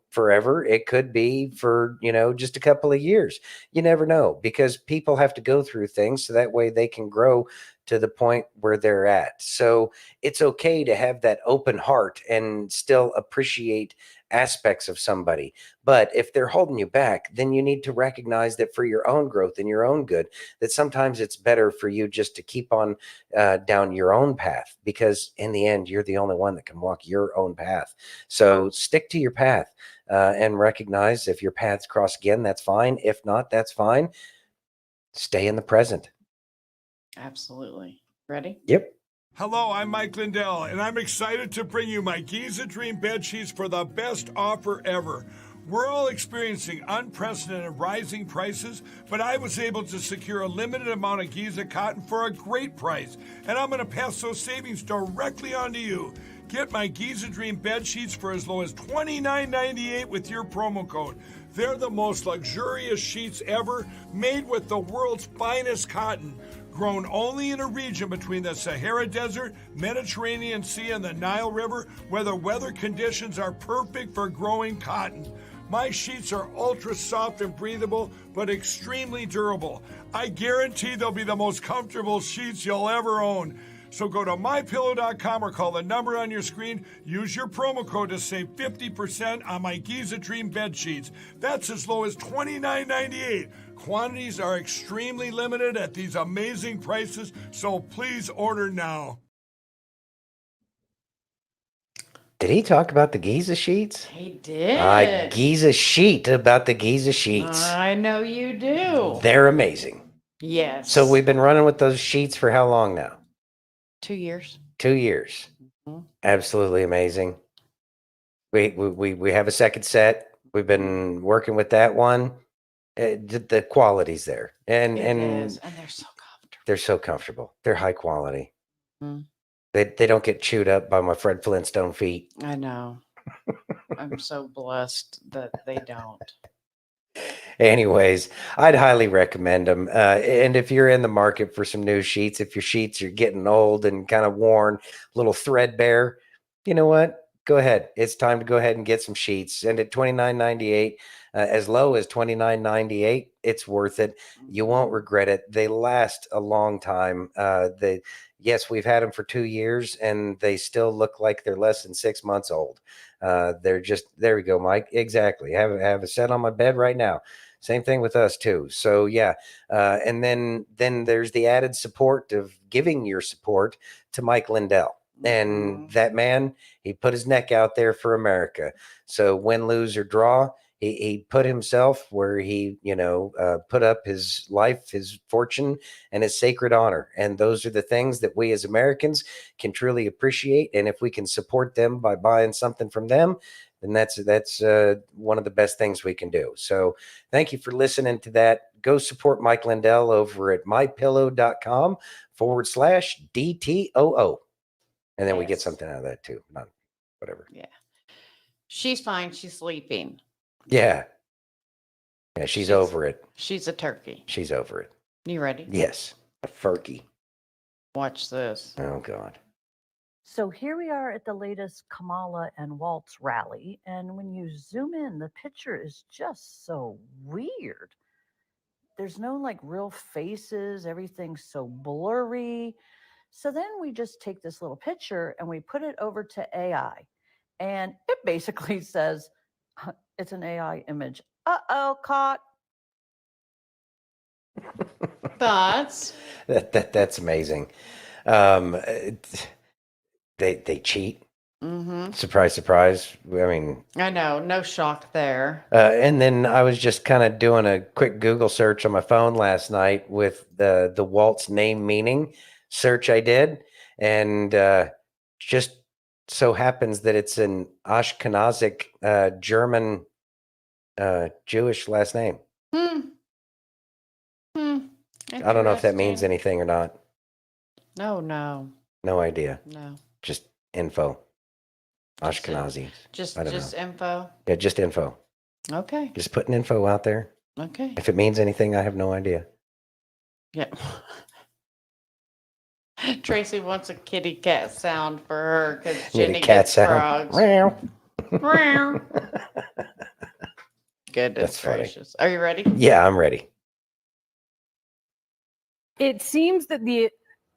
forever. It could be for, just a couple of years. You never know, because people have to go through things so that way they can grow to the point where they're at. So it's okay to have that open heart and still appreciate aspects of somebody. But if they're holding you back, then you need to recognize that for your own growth and your own good, that sometimes it's better for you just to keep on down your own path, because in the end, you're the only one that can walk your own path. So stick to your path and recognize if your paths cross again, that's fine. If not, that's fine. Stay in the present. Absolutely. Ready? Yep. Hello, I'm Mike Lindell, and I'm excited to bring you my Giza Dream bed sheets for the best offer ever. We're all experiencing unprecedented rising prices, but I was able to secure a limited amount of Giza cotton for a great price, and I'm going to pass those savings directly on to you. Get my Giza Dream bed sheets for as low as $29.98 with your promo code. They're the most luxurious sheets ever, made with the world's finest cotton. Grown only in a region between the Sahara Desert, Mediterranean Sea, and the Nile River, where the weather conditions are perfect for growing cotton. My sheets are ultra soft and breathable, but extremely durable. I guarantee they'll be the most comfortable sheets you'll ever own. So go to mypillow.com or call the number on your screen. Use your promo code to save 50% on my Giza Dream bed sheets. That's as low as $29.98. Quantities are extremely limited at these amazing prices, so please order now. Did he talk about the Giza sheets? He did. Giza sheet about the Giza sheets. I know you do. They're amazing. Yes. So we've been running with those sheets for how long now? 2 years. 2 years. Mhm. Absolutely amazing. We have a second set. We've been working with that one. The quality's there, and It is, and they're so comfortable. they're so comfortable. They're high quality. Mm. They don't get chewed up by my Fred Flintstone feet. I know. I'm so blessed that they don't. Anyways, I'd highly recommend them. And if you're in the market for some new sheets, if your sheets are getting old and kind of worn, a little threadbare, you know what? Go ahead. It's time to go ahead and get some sheets. And at $29.98, as low as $29.98, it's worth it. You won't regret it. They last a long time. Yes, we've had them for 2 years, and they still look like they're less than 6 months old. They're just, there we go, Mike. Exactly. Have a set on my bed right now. Same thing with us too. So yeah, and then there's the added support of giving your support to Mike Lindell. And that man, he put his neck out there for America. So win, lose, or draw, he put himself where he, put up his life, his fortune, and his sacred honor. And those are the things that we as Americans can truly appreciate. And if we can support them by buying something from them, then that's one of the best things we can do. So thank you for listening to that. Go support Mike Lindell over at mypillow.com/DTOO. And then we get something out of that too. Not whatever. Yeah. She's fine. She's sleeping. Yeah. Yeah, she's over it. She's a turkey. She's over it. You ready? Yes. A furky. Watch this. Oh, God. So here we are at the latest Kamala and Waltz rally. And when you zoom in, the picture is just so weird. There's no like real faces. Everything's so blurry. So then we just take this little picture and we put it over to AI. And it basically says, it's an AI image. Uh-oh, caught. Thoughts? That's amazing. They cheat. Mm-hmm. Surprise, surprise. I mean, I know. No shock there. And then I was just kind of doing a quick Google search on my phone last night with the Waltz name meaning search I did. And just so happens that it's an Ashkenazic German Jewish last name. I don't know if that means Interesting. anything or not. No, no, No idea. no. Just info. Just in- Ashkenazi. Just I don't just know. info. Yeah, just info. Okay. Just putting info out there. Okay. If it means anything, I have no idea. Yeah. Tracy wants a kitty cat sound for her because Need a Jenny cat gets sound. frogs. Meow. Meow. Goodness That's funny. gracious. Are you ready? Yeah, I'm ready. It seems that the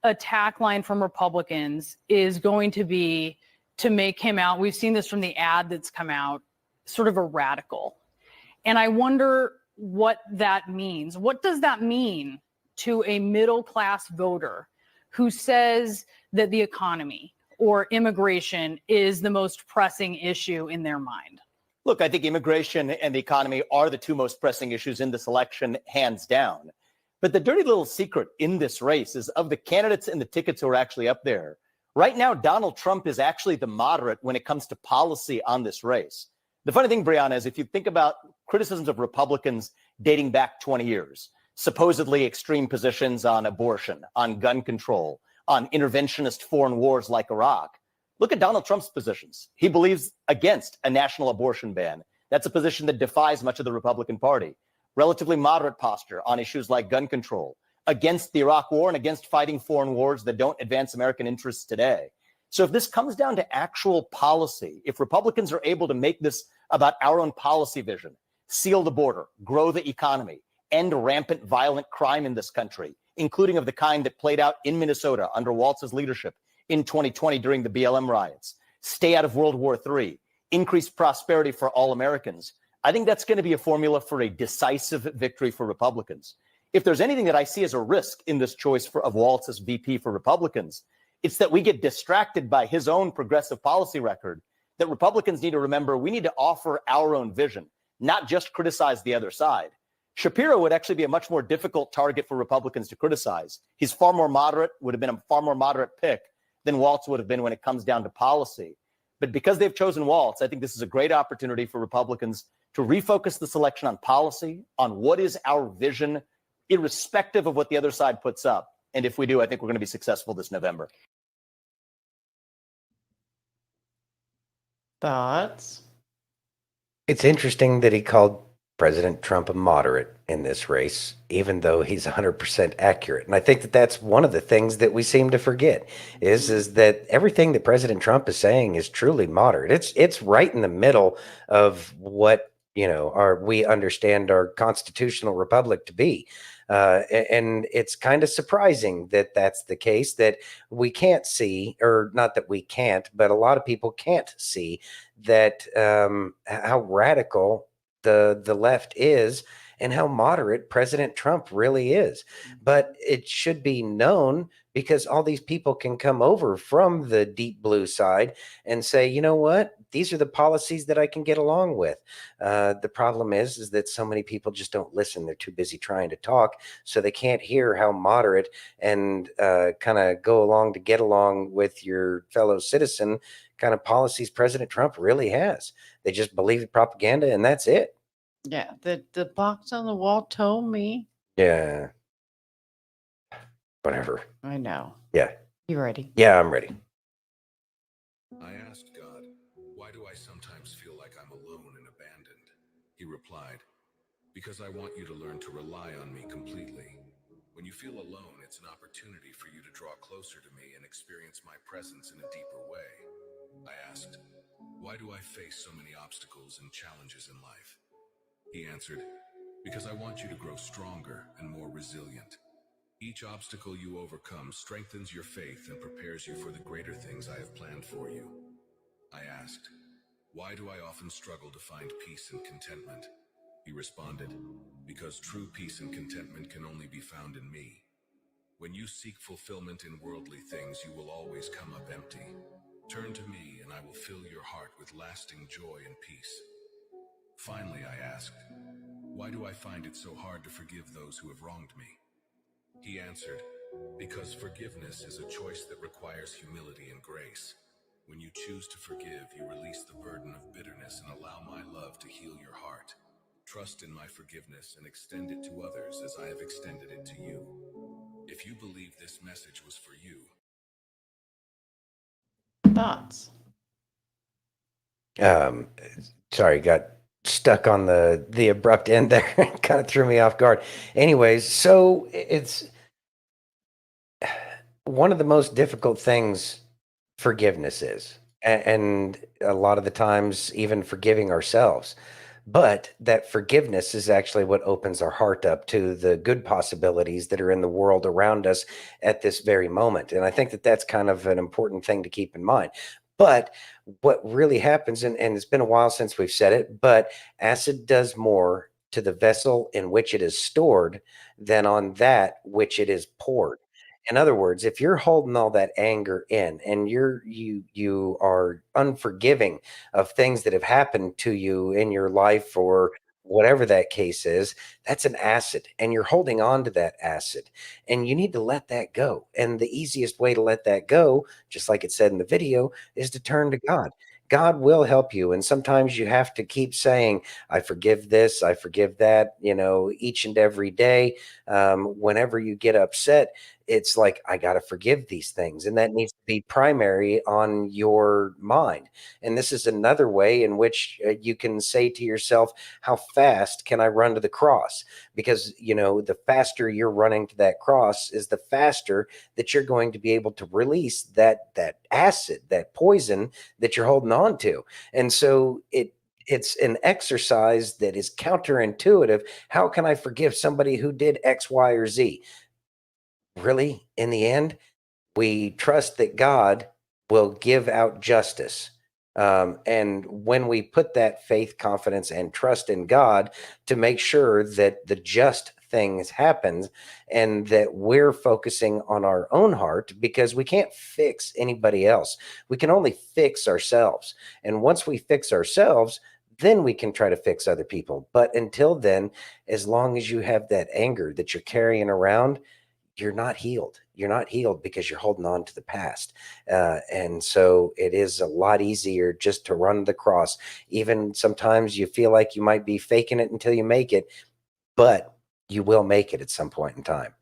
attack line from Republicans is going to be to make him out. We've seen this from the ad that's come out, sort of a radical. And I wonder what that means. What does that mean to a middle class voter who says that the economy or immigration is the most pressing issue in their mind? Look, I think immigration and the economy are the two most pressing issues in this election, hands down. But the dirty little secret in this race is of the candidates and the tickets who are actually up there. Right now, Donald Trump is actually the moderate when it comes to policy on this race. The funny thing, Brianna, is if you think about criticisms of Republicans dating back 20 years, supposedly extreme positions on abortion, on gun control, on interventionist foreign wars like Iraq, look at Donald Trump's positions. He believes against a national abortion ban. That's a position that defies much of the Republican Party. Relatively moderate posture on issues like gun control, against the Iraq war and against fighting foreign wars that don't advance American interests today. So if this comes down to actual policy, if Republicans are able to make this about our own policy vision, seal the border, grow the economy, end rampant violent crime in this country, including of the kind that played out in Minnesota under Walz's leadership in 2020 during the BLM riots, stay out of World War III, increase prosperity for all Americans, I think that's going to be a formula for a decisive victory for Republicans. If there's anything that I see as a risk in this choice of Walz as VP for Republicans, it's that we get distracted by his own progressive policy record, that Republicans need to remember we need to offer our own vision, not just criticize the other side. Shapiro would actually be a much more difficult target for Republicans to criticize. He's far more moderate, would have been a far more moderate pick than Walz would have been when it comes down to policy. But because they've chosen Walz, I think this is a great opportunity for Republicans to refocus this election on policy, on what is our vision, irrespective of what the other side puts up. And if we do, I think we're going to be successful this November. Thoughts? It's interesting that he called President Trump a moderate in this race, even though he's 100% accurate. And I think that that's one of the things that we seem to forget is that everything that President Trump is saying is truly moderate. It's right in the middle of what, we understand our constitutional republic to be. And it's kind of surprising that that's the case, that we can't see, or not that we can't, but a lot of people can't see that how radical the left is and how moderate President Trump really is. But it should be known, because all these people can come over from the deep blue side and say, you know what, these are the policies that I can get along with. The problem is that so many people just don't listen. They're too busy trying to talk, so they can't hear how moderate and kind of go along to get along with your fellow citizen kind of policies President Trump really has. They just believe the propaganda, and that's it. Yeah, the box on the wall told me. Yeah. Whatever. I know. Yeah. You ready? Yeah, I'm ready. I asked God, why do I sometimes feel like I'm alone and abandoned? He replied, because I want you to learn to rely on me completely. When you feel alone, it's an opportunity for you to draw closer to me and experience my presence in a deeper way. I asked, why do I face so many obstacles and challenges in life? He answered, because I want you to grow stronger and more resilient. Each obstacle you overcome strengthens your faith and prepares you for the greater things I have planned for you. I asked, why do I often struggle to find peace and contentment? He responded, because true peace and contentment can only be found in me. When you seek fulfillment in worldly things, you will always come up empty. Turn to me and I will fill your heart with lasting joy and peace. Finally, I asked, why do I find it so hard to forgive those who have wronged me? He answered, because forgiveness is a choice that requires humility and grace. When you choose to forgive, you release the burden of bitterness and allow my love to heal your heart. Trust in my forgiveness and extend it to others as I have extended it to you. If you believe this message was for you. Thoughts? Sorry, got stuck on the abrupt end there. Kind of threw me off guard. Anyways, so it's one of the most difficult things forgiveness is. And a lot of the times, even forgiving ourselves. But that forgiveness is actually what opens our heart up to the good possibilities that are in the world around us at this very moment. And I think that that's kind of an important thing to keep in mind. But what really happens, and it's been a while since we've said it, but acid does more to the vessel in which it is stored than on that which it is poured. In other words, if you're holding all that anger in and you are unforgiving of things that have happened to you in your life or whatever that case is, that's an acid and you're holding on to that acid and you need to let that go. And the easiest way to let that go, just like it said in the video, is to turn to God. God will help you. And sometimes you have to keep saying, I forgive this, I forgive that, each and every day. Whenever you get upset, it's like, I got to forgive these things. And that needs to be primary on your mind. And this is another way in which you can say to yourself, how fast can I run to the cross? Because, the faster you're running to that cross is the faster that you're going to be able to release that acid, that poison that you're holding on to. And so it's an exercise that is counterintuitive. How can I forgive somebody who did X, Y, or Z? Really, in the end, we trust that God will give out justice. And when we put that faith, confidence, and trust in God to make sure that the just things happen and that we're focusing on our own heart, because we can't fix anybody else. We can only fix ourselves. And once we fix ourselves, then we can try to fix other people. But until then, as long as you have that anger that you're carrying around, you're not healed. You're not healed because you're holding on to the past. And so it is a lot easier just to run the cross. Even sometimes you feel like you might be faking it until you make it, but you will make it at some point in time.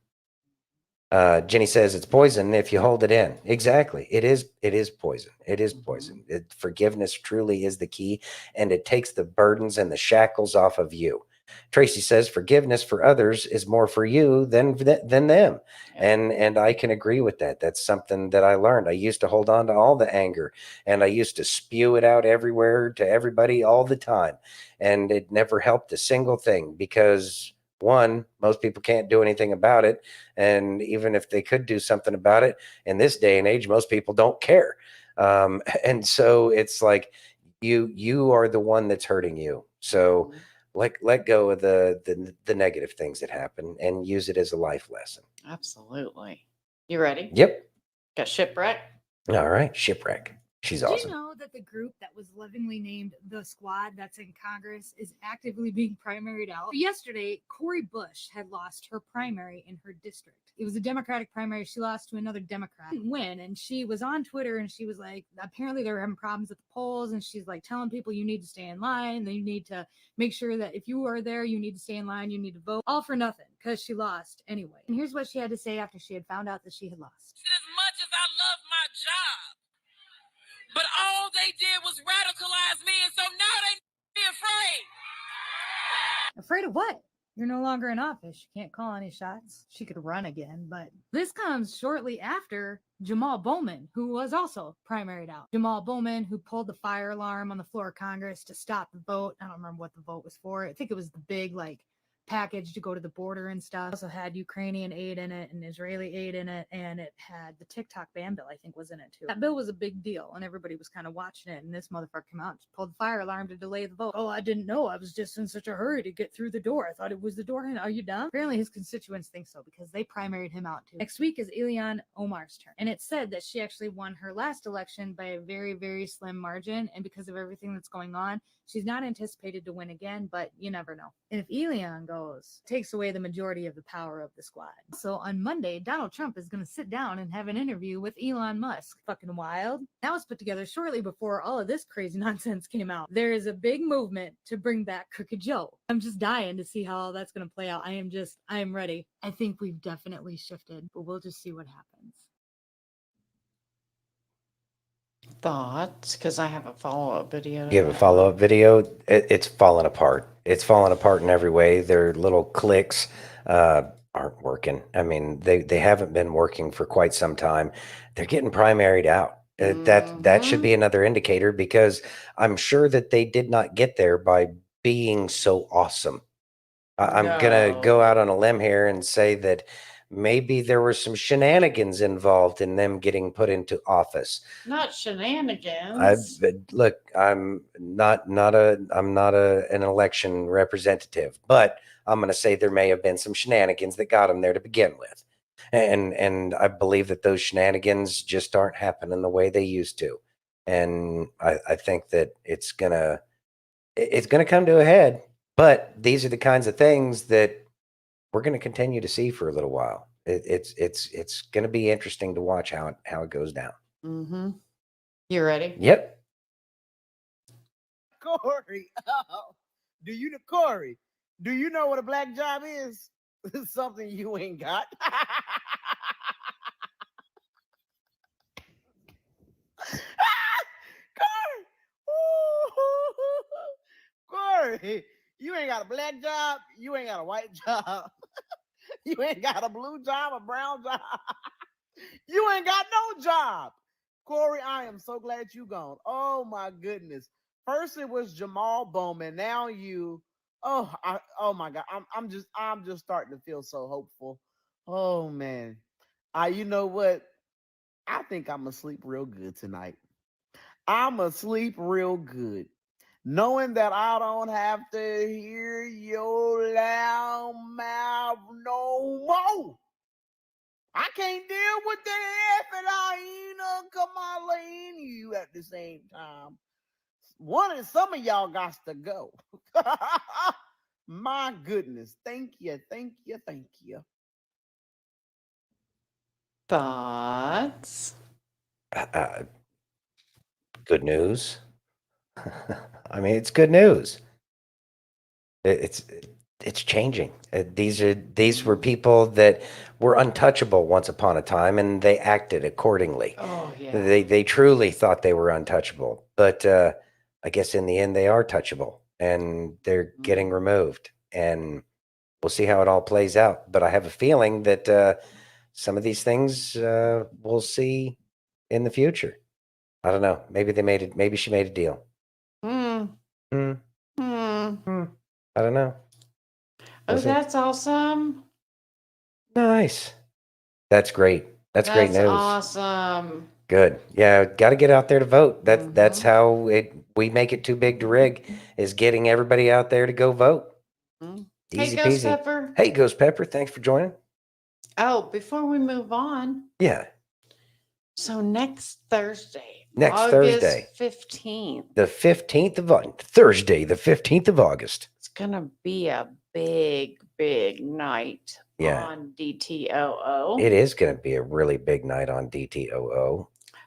Jenny says it's poison if you hold it in. Exactly. It is poison. It is poison. Forgiveness truly is the key, and it takes the burdens and the shackles off of you. Tracy says forgiveness for others is more for you than them. And I can agree with that. That's something that I learned. I used to hold on to all the anger and I used to spew it out everywhere to everybody all the time. And it never helped a single thing because one, most people can't do anything about it. And even if they could do something about it in this day and age, most people don't care. And so it's like you are the one that's hurting you. So let go of the negative things that happen and use it as a life lesson. Absolutely. You ready? Yep. Got shipwreck? All right. Shipwreck. She's Did awesome. you know that the group that was lovingly named the Squad that's in Congress is actively being primaried out? Yesterday, Cori Bush had lost her primary in her district. It was a Democratic primary. She lost to another Democrat. Didn't win. And she was on Twitter and she was like, apparently they were having problems at the polls. And she's like telling people you need to stay in line. Then you need to make sure that if you are there, you need to stay in line. You need to vote. All for nothing because she lost anyway. And here's what she had to say after she had found out that she had lost. As much as I love my job, but all they did was radicalize me, and so now they be afraid. Afraid of what? You're no longer in office. You can't call any shots. She could run again, but this comes shortly after Jamal Bowman, who was also primaried out. Jamal Bowman, who pulled the fire alarm on the floor of Congress to stop the vote. I don't remember what the vote was for. I think it was the big, package to go to the border and stuff. It also had Ukrainian aid in it and Israeli aid in it, and it had the TikTok ban bill, I think, was in it too. That bill was a big deal, and everybody was kind of watching it, and this motherfucker came out and just pulled the fire alarm to delay the vote. Oh, I didn't know. I was just in such a hurry to get through the door. I thought it was the door. Are you dumb? Apparently his constituents think so because they primaried him out too. Next week is Ilhan Omar's turn, and it's said that she actually won her last election by a very, very slim margin, and because of everything that's going on, she's not anticipated to win again, but you never know. And if Ilhan goes, goes. Takes away the majority of the power of the squad. So on Monday, Donald Trump is going to sit down and have an interview with Elon Musk. Fucking wild. That was put together shortly before all of this crazy nonsense came out. There is a big movement to bring back Crooked Joe. I'm just dying to see how all that's going to play out. I am ready. I think we've definitely shifted, but we'll just see what happens. Thoughts? Because I have a follow-up video. You have a follow-up video. It's falling apart. It's falling apart in every way. Their little clicks aren't working. I mean, they haven't been working for quite some time. They're getting primaried out. That should be another indicator, because I'm sure that they did not get there by being so awesome. I'm gonna go out on a limb here and say that maybe there were some shenanigans involved in them getting put into office. Not shenanigans. Look, I'm not an election representative, but I'm going to say there may have been some shenanigans that got them there to begin with, and I believe that those shenanigans just aren't happening the way they used to, and I think that it's gonna come to a head. But these are the kinds of things that we're going to continue to see for a little while. It's going to be interesting to watch how it goes down. Mm-hmm. You ready? Yep. Corey, Corey, do you know what a black job is? It's something you ain't got. Corey, you ain't got a black job. You ain't got a white job. You ain't got a blue job, a brown job. You ain't got no job. Corey, I am so glad you gone. Oh my goodness. First it was Jamal Bowman. Now you. Oh my God. I'm just starting to feel so hopeful. Oh man. You know what? I think I'm gonna sleep real good tonight. I'm gonna sleep real good, knowing that I don't have to hear your loud mouth no more. I can't deal with the F and hyena Kamala in you at the same time. Some of y'all got to go. My goodness. Thank you. Thoughts? Good news. I mean, it's good news. It's changing. These were people that were untouchable once upon a time, and they acted accordingly. Oh yeah. They truly thought they were untouchable, but I guess in the end they are touchable, and they're getting removed. And we'll see how it all plays out. But I have a feeling that some of these things we'll see in the future. I don't know. Maybe they made it. Maybe she made a deal. I don't know. Oh, that's awesome. Nice. That's great. That's great news. Awesome. Good. Yeah, got to get out there to vote. That's how we make it too big to rig, is getting everybody out there to go vote. Easy Hey, Ghost peasy. Pepper. Hey, Ghost Pepper. Thanks for joining. Oh, before we move on. Yeah. So next Thursday. Next August Thursday. 15th. The 15th of Thursday, the 15th of August. It's gonna be a big night on DTOO. It is going to be a really big night on DTOO.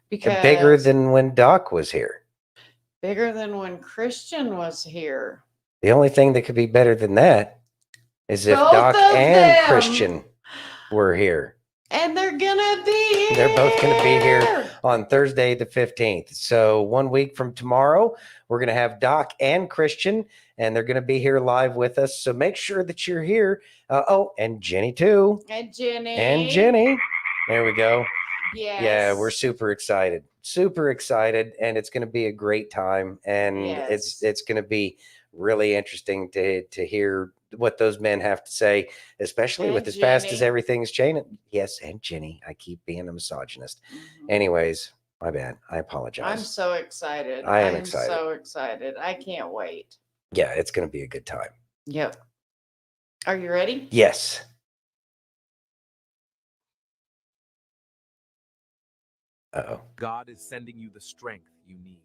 Because bigger than when Doc was here. Bigger than when Christian was here. The only thing that could be better than that is if Both Doc of and them. Christian were here. And they're gonna be here. They're both going to be here on Thursday the 15th. So 1 week from tomorrow, we're going to have Doc and Christian, and they're going to be here live with us. So make sure that you're here. And Jenny too. And Jenny. And Jenny. There we go. Yes. Yeah, we're super excited. Super excited. And it's going to be a great time. And it's going to be really interesting to hear what those men have to say, especially with as fast as everything's changing. Yes, and Jenny. I keep being a misogynist. Anyways, my bad. I apologize. I'm so excited. I am excited. So excited. I can't wait. Yeah, it's going to be a good time. Yep. Are you ready? Yes. Uh-oh. God is sending you the strength you need.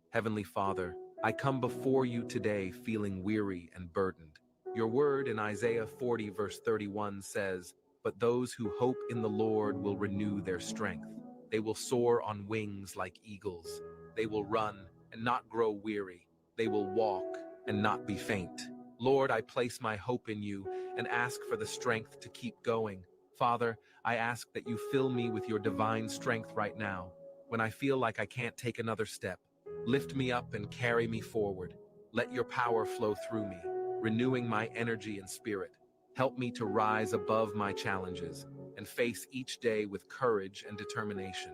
Heavenly Father, I come before you today feeling weary and burdened. Your word in Isaiah 40, verse 31 says, "But those who hope in the Lord will renew their strength. They will soar on wings like eagles. They will run and not grow weary. They will walk and not be faint." Lord, I place my hope in you and ask for the strength to keep going. Father, I ask that you fill me with your divine strength right now. When I feel like I can't take another step, lift me up and carry me forward. Let your power flow through me, renewing my energy and spirit. Help me to rise above my challenges and face each day with courage and determination.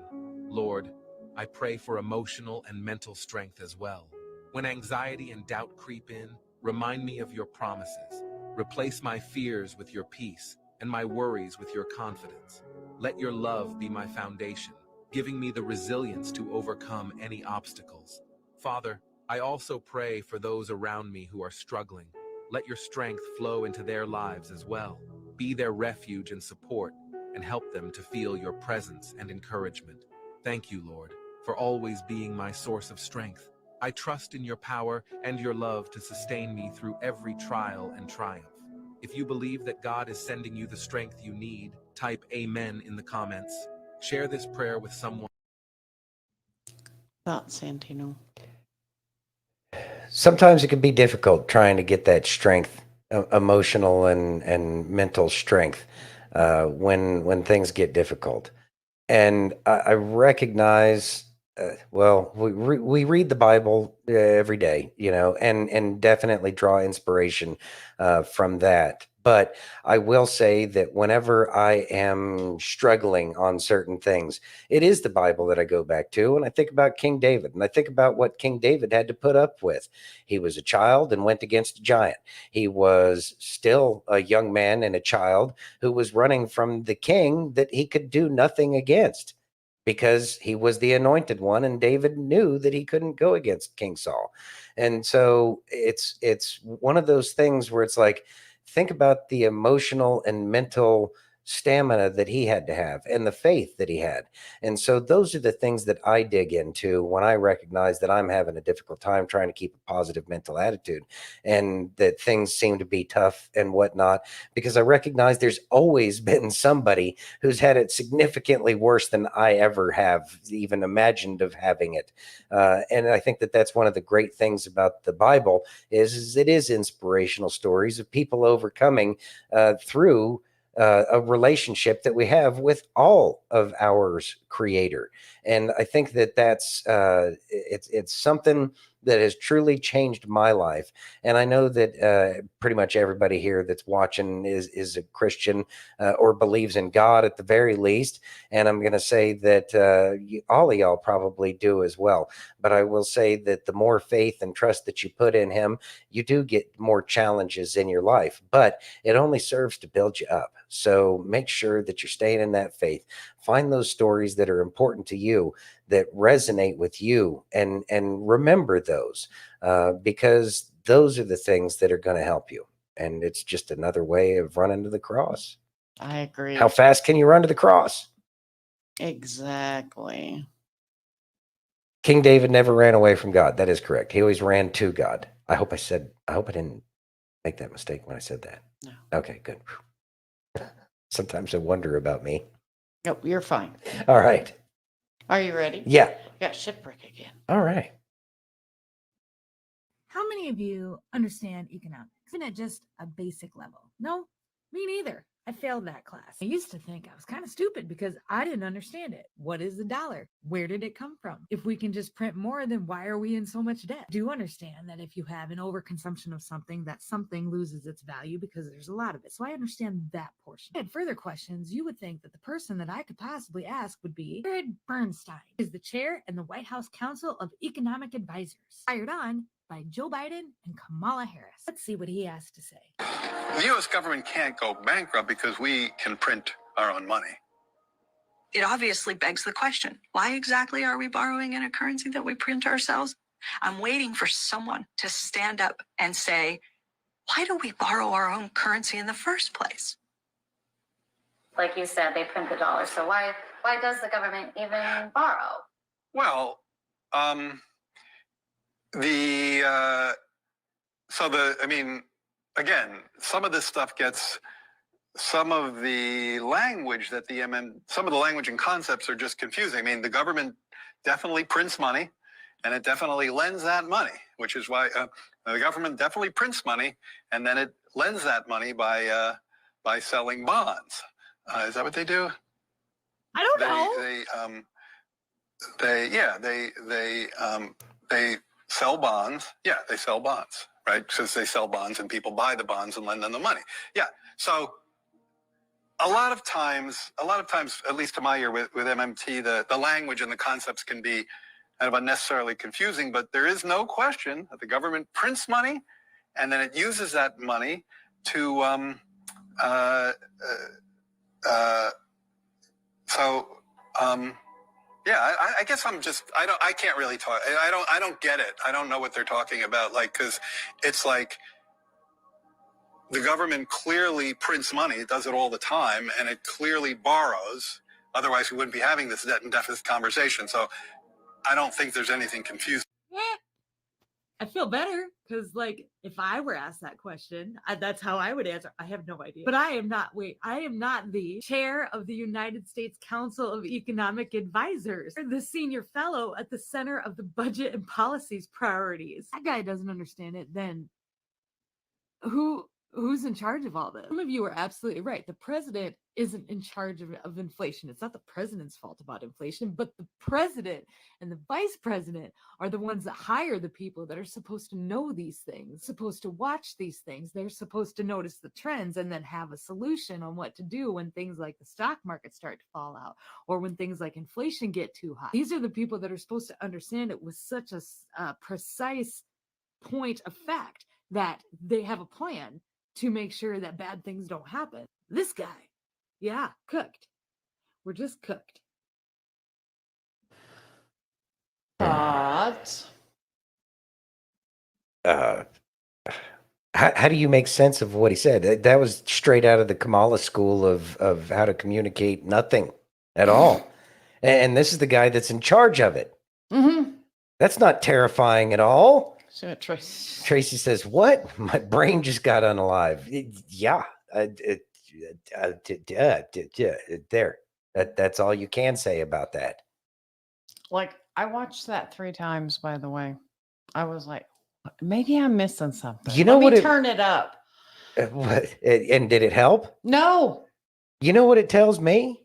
Lord, I pray for emotional and mental strength as well. When anxiety and doubt creep in, remind me of your promises. Replace my fears with your peace and my worries with your confidence. Let your love be my foundation, giving me the resilience to overcome any obstacles. Father, I also pray for those around me who are struggling. Let your strength flow into their lives as well. Be their refuge and support, and help them to feel your presence and encouragement. Thank you, Lord, for always being my source of strength. I trust in your power and your love to sustain me through every trial and triumph. If you believe that God is sending you the strength you need, type Amen in the comments. Share this prayer with someone. Thoughts, Santino? Sometimes it can be difficult trying to get that strength, emotional and mental strength, when things get difficult. And I recognize, well, we read the Bible every day, and definitely draw inspiration from that. But I will say that whenever I am struggling on certain things, it is the Bible that I go back to. And I think about King David, and I think about what King David had to put up with. He was a child and went against a giant. He was still a young man and a child who was running from the king that he could do nothing against, because he was the anointed one, and David knew that he couldn't go against King Saul. And so it's one of those things where it's like, think about the emotional and mental stamina that he had to have and the faith that he had. And so those are the things that I dig into when I recognize that I'm having a difficult time trying to keep a positive mental attitude, and that things seem to be tough and whatnot, because I recognize there's always been somebody who's had it significantly worse than I ever have even imagined of having it. And I think that that's one of the great things about the Bible is it is inspirational stories of people overcoming through a relationship that we have with all of ours creator. And I think that that's it's something that has truly changed my life. And I know that pretty much everybody here that's watching is a Christian or believes in God at the very least. And I'm going to say that all of y'all probably do as well. But I will say that the more faith and trust that you put in him, you do get more challenges in your life, but it only serves to build you up. So make sure that you're staying in that faith. Find those stories that are important to you, that resonate with you, and remember those, because those are the things that are going to help you. And it's just another way of running to the cross. I agree. How fast can you run to the cross? Exactly. King David never ran away from God. That is correct. He always ran to God. I hope I didn't make that mistake when I said that. No. Okay, good. Sometimes I wonder about me. Nope, you're fine. All right. Are you ready? Yeah. Got shipwreck again. All right. How many of you understand economics, even at just a basic level? No, me neither. I failed that class. I used to think I was kind of stupid because I didn't understand it. What is the dollar? Where did it come from? If we can just print more, then why are we in so much debt? Do understand that if you have an overconsumption of something, that something loses its value because there's a lot of it. So I understand that portion. If I had further questions, you would think that the person that I could possibly ask would be Jared Bernstein, who is the chair in the White House Council of Economic Advisors, hired on by Joe Biden and Kamala Harris. Let's see what he has to say. The U.S. government can't go bankrupt because we can print our own money. It obviously begs the question, why exactly are we borrowing in a currency that we print ourselves? I'm waiting for someone to stand up and say, why do we borrow our own currency in the first place? Like you said, they print the dollar. So why does the government even borrow? Well, again, some of this stuff gets, some of the language that some of the language and concepts are just confusing. I mean, the government definitely prints money, and it definitely lends that money, which is why the government definitely prints money, and then it lends that money by selling bonds. Is that what they do? I don't know. They sell bonds. Yeah, they sell bonds, right? Because they sell bonds and people buy the bonds and lend them the money. Yeah. So a lot of times, at least to my ear with MMT, the language and the concepts can be kind of unnecessarily confusing, but there is no question that the government prints money and then it uses that money to, yeah, I guess I can't really talk. I don't get it. I don't know what they're talking about. Like, cause it's like the government clearly prints money. It does it all the time, and it clearly borrows. Otherwise we wouldn't be having this debt and deficit conversation. So I don't think there's anything confusing. I feel better because, like, if I were asked that question, that's how I would answer. I have no idea. But I am not the chair of the United States Council of Economic Advisors, or the senior fellow at the center of the budget and policies priorities. That guy doesn't understand it. Then who's in charge of all this? Some of you are absolutely right. The president isn't in charge of inflation. It's not the president's fault about inflation, but the president and the vice president are the ones that hire the people that are supposed to know these things, supposed to watch these things. They're supposed to notice the trends and then have a solution on what to do when things like the stock market start to fall out, or when things like inflation get too high. These are the people that are supposed to understand it with such a precise point of fact that they have a plan to make sure that bad things don't happen. This guy, yeah, cooked. We're just cooked. Thoughts? How do you make sense of what he said? That was straight out of the Kamala school of how to communicate nothing at all. And this is the guy that's in charge of it. Mm-hmm. That's not terrifying at all. So Tracy. Tracy says, "What? My brain just got unalive." Yeah. There. That's all you can say about that. Like, I watched that 3 times, by the way. I was like, maybe I'm missing something. You know Let what me it- turn it up. And did it help? No. You know what it tells me?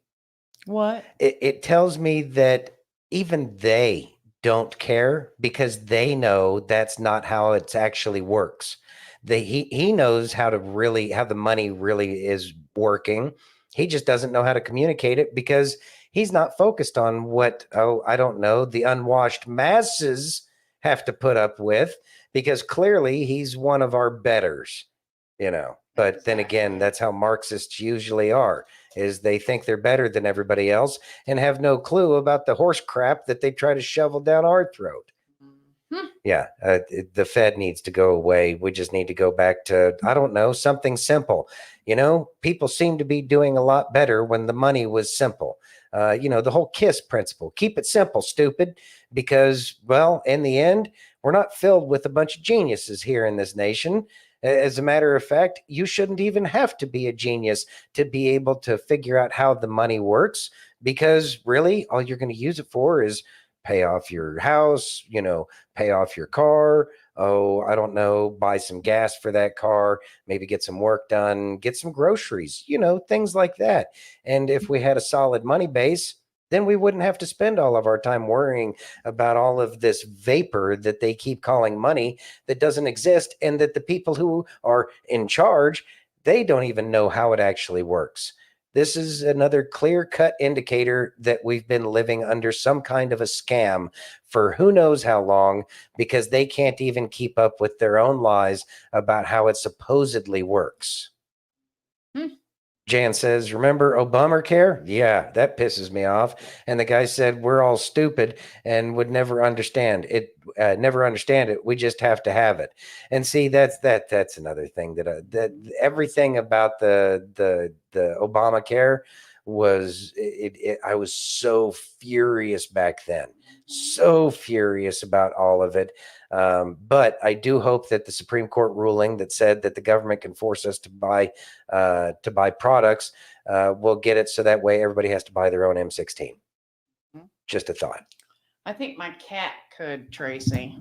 What? It tells me that even they don't care because they know that's not how it actually works. He knows how the money really is working. He just doesn't know how to communicate it because he's not focused on what, I don't know, the unwashed masses have to put up with, because clearly he's one of our betters, But then again, that's how Marxists usually are, is they think they're better than everybody else and have no clue about the horse crap that they try to shovel down our throat. Yeah, the Fed needs to go away. We just need to go back to, I don't know, something simple. People seem to be doing a lot better when the money was simple. The whole KISS principle, keep it simple, stupid, because, well, in the end, we're not filled with a bunch of geniuses here in this nation. As a matter of fact, you shouldn't even have to be a genius to be able to figure out how the money works, because really all you're going to use it for is pay off your house, pay off your car. Oh, I don't know, buy some gas for that car, maybe get some work done, get some groceries, things like that. And if we had a solid money base, then we wouldn't have to spend all of our time worrying about all of this vapor that they keep calling money that doesn't exist, and that the people who are in charge, they don't even know how it actually works. This is another clear-cut indicator that we've been living under some kind of a scam for who knows how long, because they can't even keep up with their own lies about how it supposedly works. Jan says, remember Obamacare? Yeah, that pisses me off. And the guy said, we're all stupid and would never understand it. We just have to have it. And see, that's another thing that everything about the Obamacare was I was so furious back then, so furious about all of it. But I do hope that the Supreme Court ruling that said that the government can force us to buy products will get it so that way everybody has to buy their own M16. Just a thought. I think my cat could, Tracy.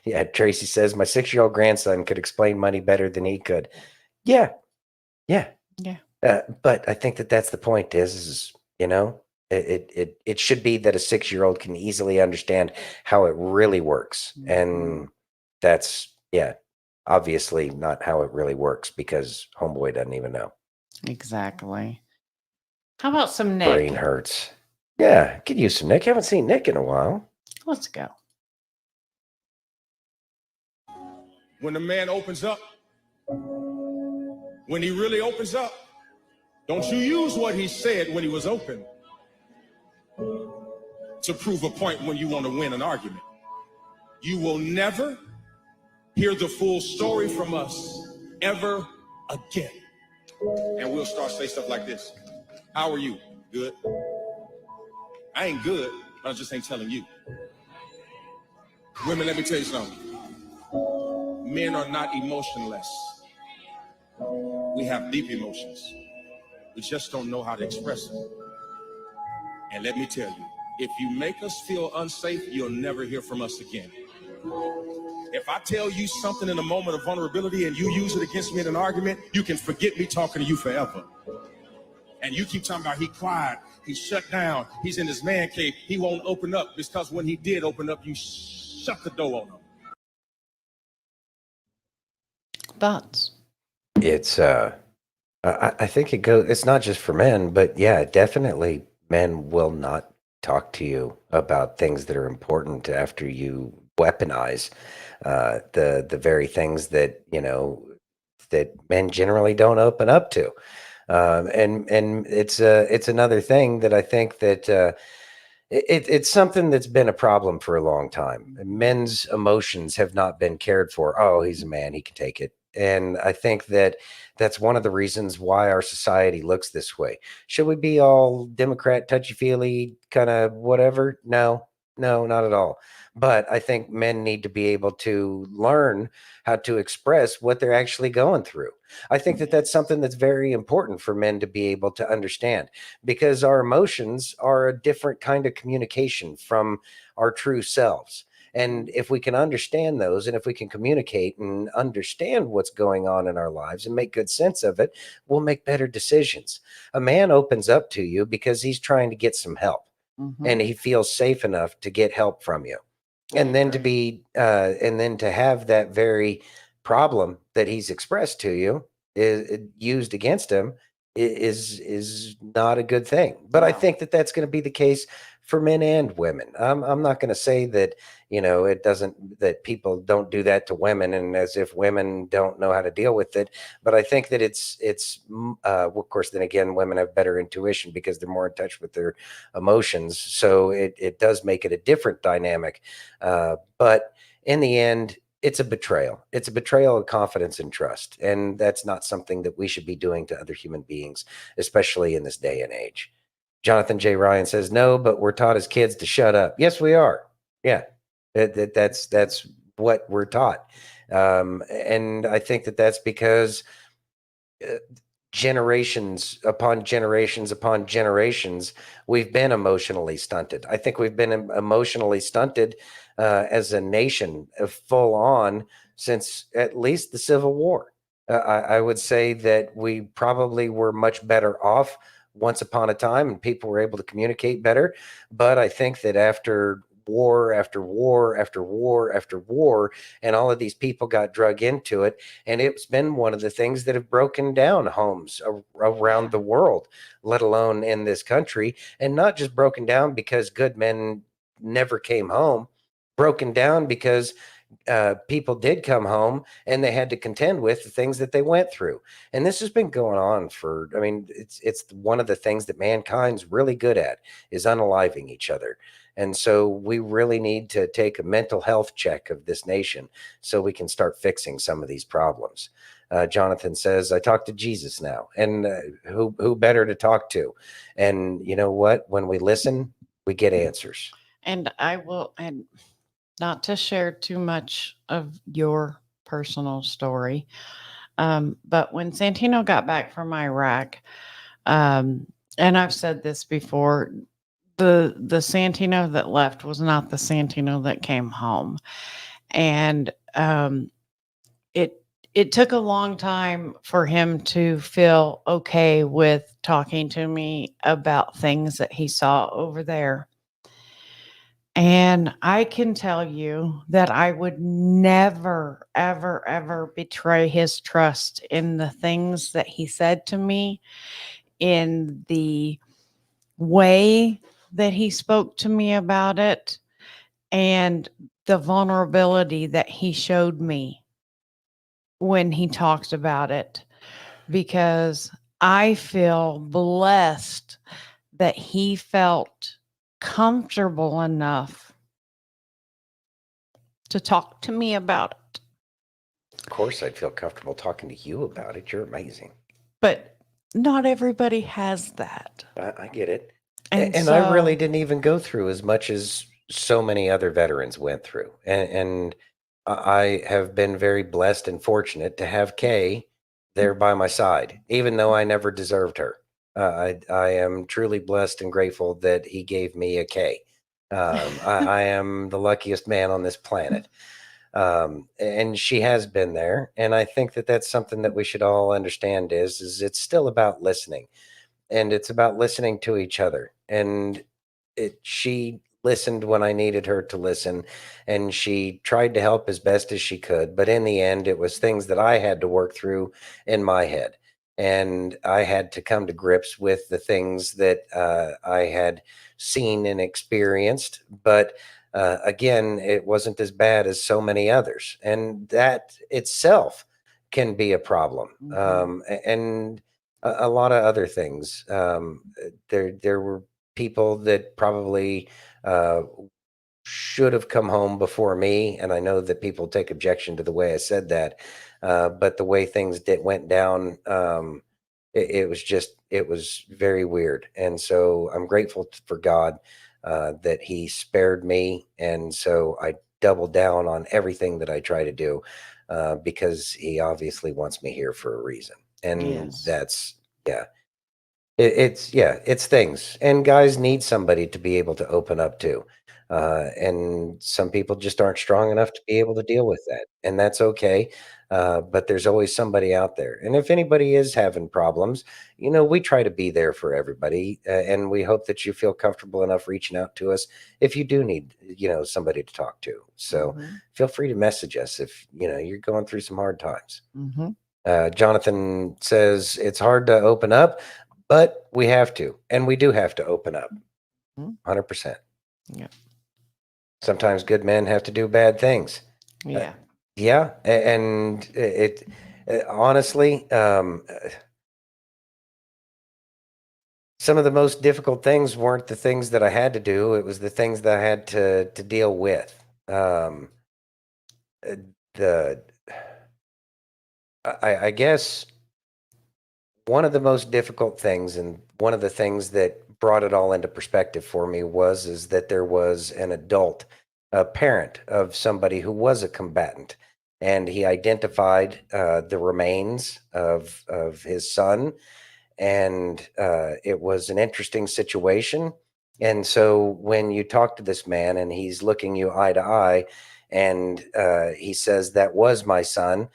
Yeah, Tracy says my 6-year-old grandson could explain money better than he could. Yeah. But I think that that's the point is it should be that a 6-year-old can easily understand how it really works. And that's, obviously not how it really works because homeboy doesn't even know. Exactly. How about some Nick? Brain hurts. Yeah, could use some Nick. Haven't seen Nick in a while. Let's go. When the man opens up, when he really opens up, don't you use what he said when he was open to prove a point when you want to win an argument. You will never hear the full story from us ever again. And we'll start say stuff like this. How are you? Good. I ain't good, but I just ain't telling you. Women, let me tell you something. Men are not emotionless. We have deep emotions. We just don't know how to express them. And let me tell you, if you make us feel unsafe, you'll never hear from us again. If I tell you something in a moment of vulnerability and you use it against me in an argument, you can forget me talking to you forever. And you keep talking about he quiet, he's shut down, he's in his man cave, he won't open up, because when he did open up, you shut the door on him. Thoughts? It's I think it's not just for men, but yeah, definitely men will not talk to you about things that are important after you weaponize the very things that that men generally don't open up to. And it's another thing that I think that it's something that's been a problem for a long time. Men's emotions have not been cared for. Oh, he's a man, he can take it. And I think that that's one of the reasons why our society looks this way. Should we be all Democrat, touchy-feely, kind of whatever? No, not at all. But I think men need to be able to learn how to express what they're actually going through. I think that that's something that's very important for men to be able to understand, because our emotions are a different kind of communication from our true selves. And if we can understand those, and if we can communicate and understand what's going on in our lives and make good sense of it, we'll make better decisions. A man opens up to you because he's trying to get some help, and he feels safe enough to get help from you. And then and then to have that very problem that he's expressed to you is used against him is not a good thing. But I think that that's going to be the case for men and women. I'm not going to say that, it doesn't, that people don't do that to women and as if women don't know how to deal with it. But I think that of course, then again, women have better intuition because they're more in touch with their emotions. So it does make it a different dynamic. But in the end, it's a betrayal. It's a betrayal of confidence and trust. And that's not something that we should be doing to other human beings, especially in this day and age. Jonathan J. Ryan says, no, but we're taught as kids to shut up. Yes, we are. Yeah, that's what we're taught. And I think that that's because generations upon generations upon generations, we've been emotionally stunted. I think we've been emotionally stunted as a nation, full on, since at least the Civil War. I would say that we probably were much better off once upon a time and people were able to communicate better. But I think that after war after war after war after war, and all of these people got drug into it, and it's been one of the things that have broken down homes around the world, let alone in this country. And not just broken down because good men never came home, broken down because people did come home and they had to contend with the things that they went through. And this has been going on for, it's one of the things that mankind's really good at is unaliving each other. And so we really need to take a mental health check of this nation so we can start fixing some of these problems. Jonathan says, I talk to Jesus now, and who better to talk to? And you know what? When we listen, we get answers. And and not to share too much of your personal story, but when Santino got back from Iraq, and I've said this before, the Santino that left was not the Santino that came home, and it took a long time for him to feel okay with talking to me about things that he saw over there. And I can tell you that I would never, ever, ever betray his trust in the things that he said to me, in the way that he spoke to me about it, and the vulnerability that he showed me when he talked about it, because I feel blessed that he felt comfortable enough to talk to me about it. Of course, I'd feel comfortable talking to you about it. You're amazing. But not everybody has that. I get it. And And I really didn't even go through as much as so many other veterans went through. And I have been very blessed and fortunate to have Kay there by my side, even though I never deserved her. I am truly blessed and grateful that he gave me a Kay. I am the luckiest man on this planet. And she has been there. And I think that that's something that we should all understand is it's still about listening, and it's about listening to each other. And she listened when I needed her to listen, and she tried to help as best as she could. But in the end, it was things that I had to work through in my head. And I had to come to grips with the things that I had seen and experienced. But again, it wasn't as bad as so many others. And that itself can be a problem. And a lot of other things. There were people that probably should have come home before me, and I know that people take objection to the way I said that, but the way things went down, it was very weird. And so I'm grateful for God that He spared me, and so I double down on everything that I try to do because He obviously wants me here for a reason, and Yes. that's yeah. It's things, and guys need somebody to be able to open up to, and some people just aren't strong enough to be able to deal with that, and that's okay. But there's always somebody out there, and if anybody is having problems, we try to be there for everybody, and we hope that you feel comfortable enough reaching out to us if you do need, somebody to talk to. So feel free to message us if you're going through some hard times. Jonathan says it's hard to open up, but we have to, and we do have to open up. 100%. Yeah. Sometimes good men have to do bad things. Yeah. Yeah. And it honestly, some of the most difficult things weren't the things that I had to do. It was the things that I had to deal with. I guess one of the most difficult things, and one of the things that brought it all into perspective for me is that there was an adult, a parent of somebody who was a combatant, and he identified the remains of his son, and it was an interesting situation. And so when you talk to this man and he's looking you eye to eye, and he says, "That was my son,"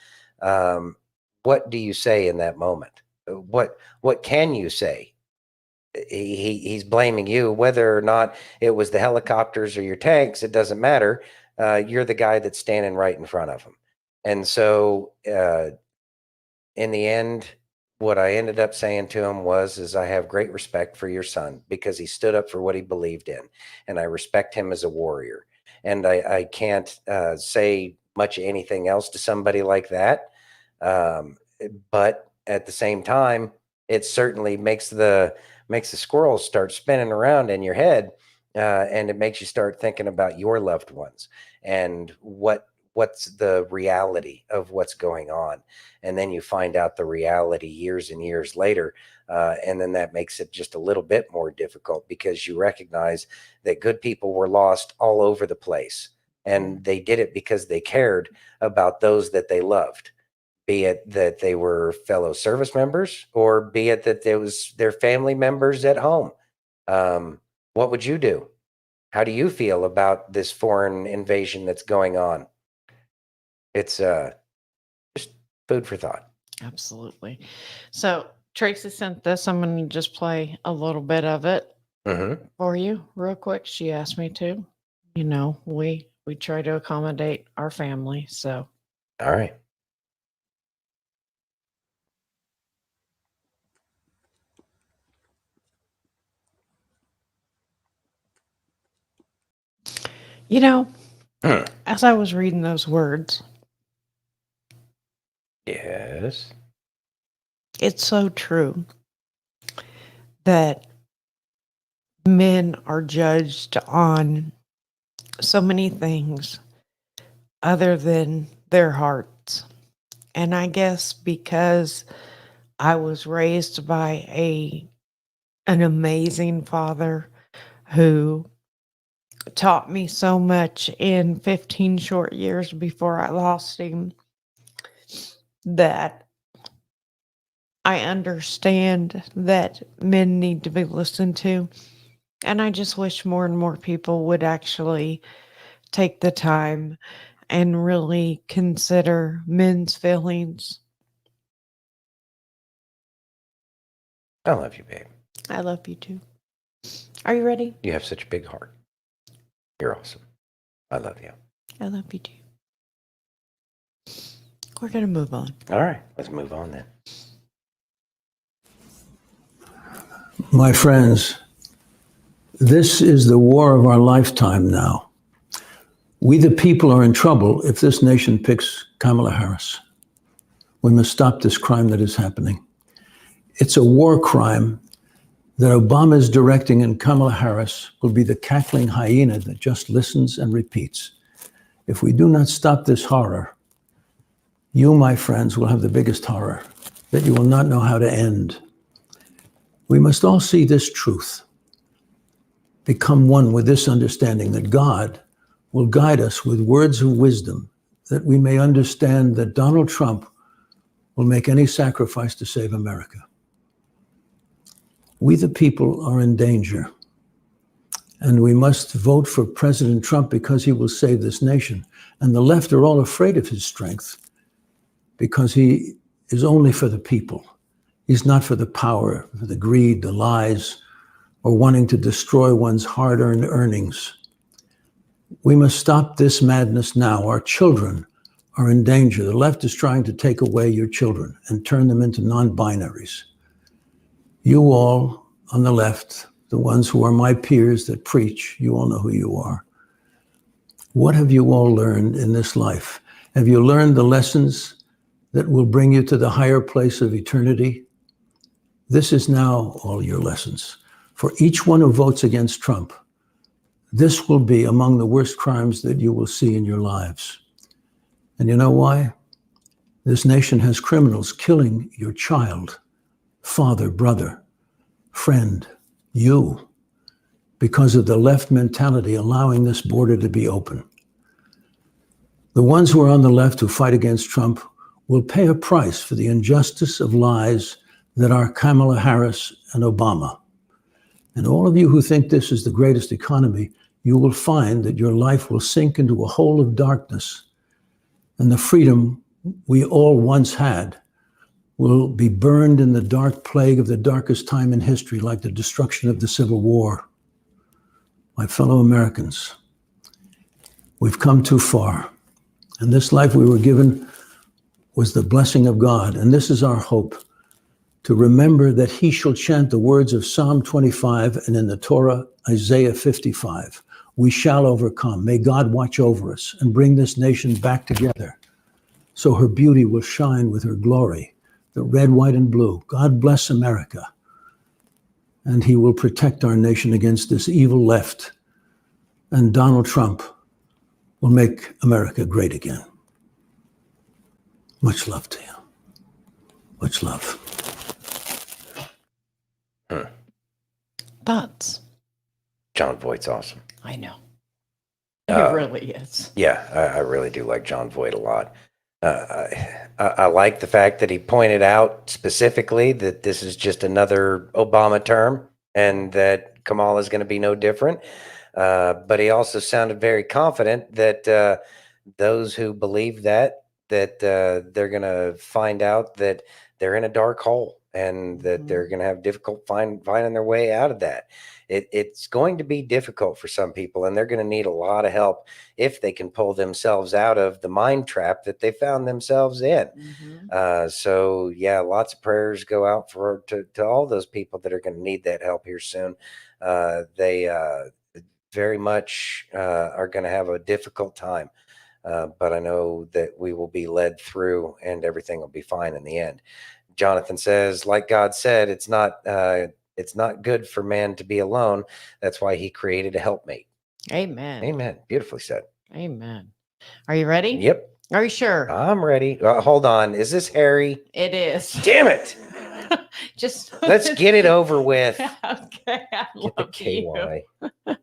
what do you say in that moment? What can you say? He's blaming you, whether or not it was the helicopters or your tanks. It doesn't matter. You're the guy that's standing right in front of him. And so in the end, what I ended up saying to him is I have great respect for your son because he stood up for what he believed in, and I respect him as a warrior. And I can't say much anything else to somebody like that. But at the same time, it certainly makes the squirrels start spinning around in your head, and it makes you start thinking about your loved ones and what what's the reality of what's going on. And then you find out the reality years and years later. And then that makes it just a little bit more difficult because you recognize that good people were lost all over the place. And they did it because they cared about those that they loved, be it that they were fellow service members or be it that there was their family members at home. What would you do? How do you feel about this foreign invasion that's going on? It's just food for thought. Absolutely. So Tracy sent this. I'm going to just play a little bit of it for you real quick. She asked me to. You know, we try to accommodate our family. So. All right. You know, as I was reading those words. Yes. It's so true that men are judged on so many things other than their hearts. And I guess because I was raised by an amazing father who taught me so much in 15 short years before I lost him, that I understand that men need to be listened to. And I just wish more and more people would actually take the time and really consider men's feelings. I love you, babe. I love you too. Are you ready? You have such a big heart. You're awesome. I love you. I love you too. We're going to move on. All right, let's move on then. My friends, this is the war of our lifetime now. We, the people, are in trouble if this nation picks Kamala Harris. We must stop this crime that is happening. It's a war crime that Obama is directing, and Kamala Harris will be the cackling hyena that just listens and repeats. If we do not stop this horror, you, my friends, will have the biggest horror that you will not know how to end. We must all see this truth, become one with this understanding that God will guide us with words of wisdom, that we may understand that Donald Trump will make any sacrifice to save America. We, the people, are in danger, and we must vote for President Trump because he will save this nation. And the left are all afraid of his strength because he is only for the people. He's not for the power, for the greed, the lies, or wanting to destroy one's hard-earned earnings. We must stop this madness now. Our children are in danger. The left is trying to take away your children and turn them into non-binaries. You all on the left, the ones who are my peers that preach, you all know who you are. What have you all learned in this life? Have you learned the lessons that will bring you to the higher place of eternity? This is now all your lessons. For each one who votes against Trump, this will be among the worst crimes that you will see in your lives. And you know why? This nation has criminals killing your child, father, brother, friend, you, because of the left mentality allowing this border to be open. The ones who are on the left who fight against Trump will pay a price for the injustice of lies that are Kamala Harris and Obama. And all of you who think this is the greatest economy, you will find that your life will sink into a hole of darkness, and the freedom we all once had will be burned in the dark plague of the darkest time in history, like the destruction of the Civil War. My fellow Americans, we've come too far, and this life we were given was the blessing of God, and this is our hope, to remember that he shall chant the words of Psalm 25 and in the Torah, Isaiah 55. We shall overcome. May God watch over us and bring this nation back together so her beauty will shine with her glory, the red, white, and blue. God bless America, and he will protect our nation against this evil left and Donald Trump, will make America great again. Much love to you. Much love. Thoughts? John Voight's awesome. I know. It really is. Yeah, I really do like John Voight a lot. I like the fact that he pointed out specifically that this is just another Obama term and that Kamala is going to be no different. But he also sounded very confident that those who believe that they're going to find out that they're in a dark hole and that they're going to have difficult finding their way out of that. It's going to be difficult for some people, and they're going to need a lot of help if they can pull themselves out of the mind trap that they found themselves in. So yeah, lots of prayers go out to all those people that are going to need that help here soon. They very much are going to have a difficult time, but I know that we will be led through, and everything will be fine in the end. Jonathan says, like God said, it's not good for man to be alone. That's why he created a helpmate. Amen. Amen. Beautifully said. Amen. Are you ready? Yep. Are you sure? I'm ready. Hold on. Is this Harry? It is. Damn it. Just Let's get it over with. Okay. I Get the love you. KY.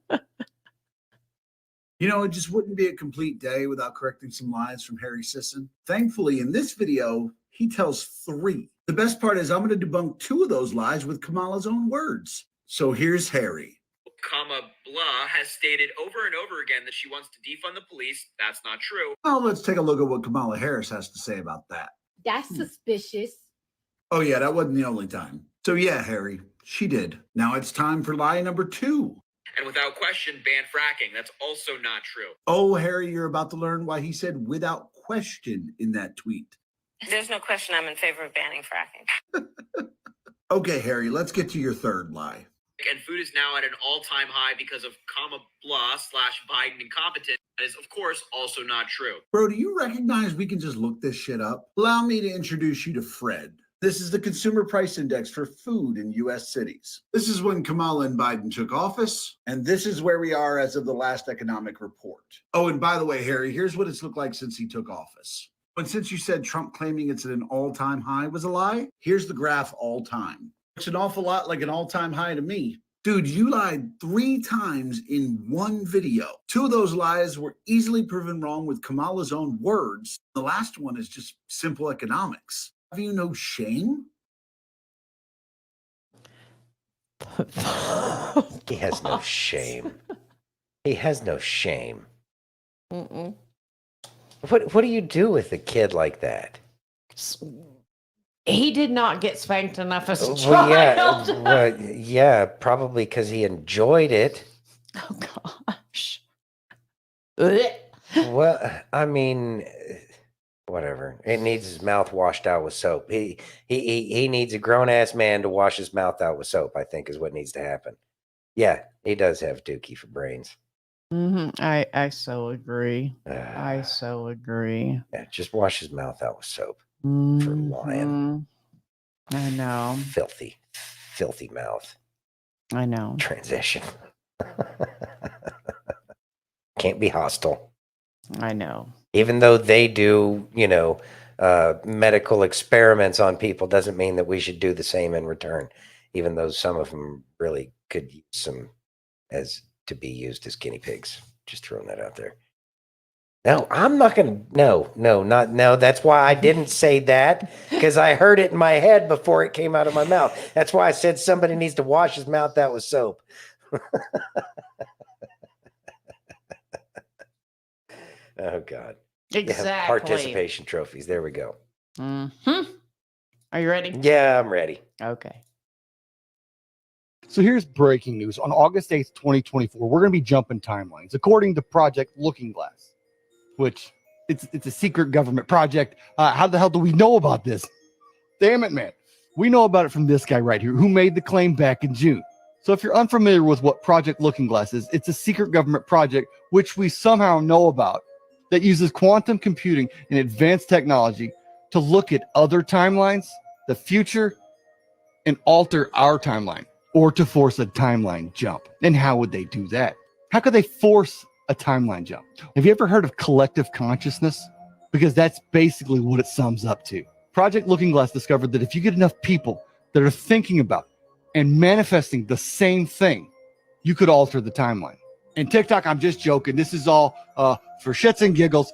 You know, it just wouldn't be a complete day without correcting some lies from Harry Sisson. Thankfully, in this video, he tells 3. The best part is I'm going to debunk 2 of those lies with Kamala's own words. So here's Harry. Blah has stated over and over again that she wants to defund the police. That's not true. Well, let's take a look at what Kamala Harris has to say about that. That's suspicious. Oh, yeah, that wasn't the only time. So yeah, Harry, she did. Now it's time for lie number 2. And without question, ban fracking. That's also not true. Oh, Harry, you're about to learn why he said without question in that tweet. There's no question I'm in favor of banning fracking. Okay, Harry, let's get to your third lie. And food is now at an all-time high because of Biden incompetence. That is, of course, also not true. Bro, do you recognize we can just look this shit up? Allow me to introduce you to Fred. This is the Consumer Price Index for food in U.S. cities. This is when Kamala and Biden took office, and this is where we are as of the last economic report. Oh, and by the way, Harry, here's what it's looked like since he took office. But since you said Trump claiming it's at an all-time high was a lie, here's the graph all time. Looks an awful lot like an all-time high to me. Dude, you lied 3 times in one video. 2 of those lies were easily proven wrong with Kamala's own words. The last one is just simple economics. Have you no shame? He has no shame. He has no shame. Mm-mm. What do you do with a kid like that? He did not get spanked enough as a child. Yeah, probably because he enjoyed it. Oh gosh. Well, I mean, whatever. It needs his mouth washed out with soap. He needs a grown-ass man to wash his mouth out with soap, I think is what needs to happen. Yeah, he does have dookie for brains. I so agree. I so agree. Yeah, just wash his mouth out with soap. For lying. I know. Filthy mouth. I know. Transition. Can't be hostile. I know. Even though they do, medical experiments on people, doesn't mean that we should do the same in return. Even though some of them really could use some to be used as guinea pigs. Just throwing that out there. No, I'm not going to. No. That's why I didn't say that, because I heard it in my head before it came out of my mouth. That's why I said somebody needs to wash his mouth out with soap. Oh, God. Exactly. Yeah, participation trophies. There we go. Are you ready? Yeah, I'm ready. Okay. So here's breaking news. On August 8th, 2024, we're going to be jumping timelines. According to Project Looking Glass, which it's a secret government project. How the hell do we know about this? Damn it, man. We know about it from this guy right here who made the claim back in June. So if you're unfamiliar with what Project Looking Glass is, it's a secret government project which we somehow know about that uses quantum computing and advanced technology to look at other timelines, the future, and alter our timeline, or to force a timeline jump. And how would they do that? How could they force a timeline jump. Have you ever heard of collective consciousness? Because that's basically what it sums up to. Project Looking Glass discovered that if you get enough people that are thinking about and manifesting the same thing, you could alter the timeline. And TikTok, I'm just joking. This is all for shits and giggles,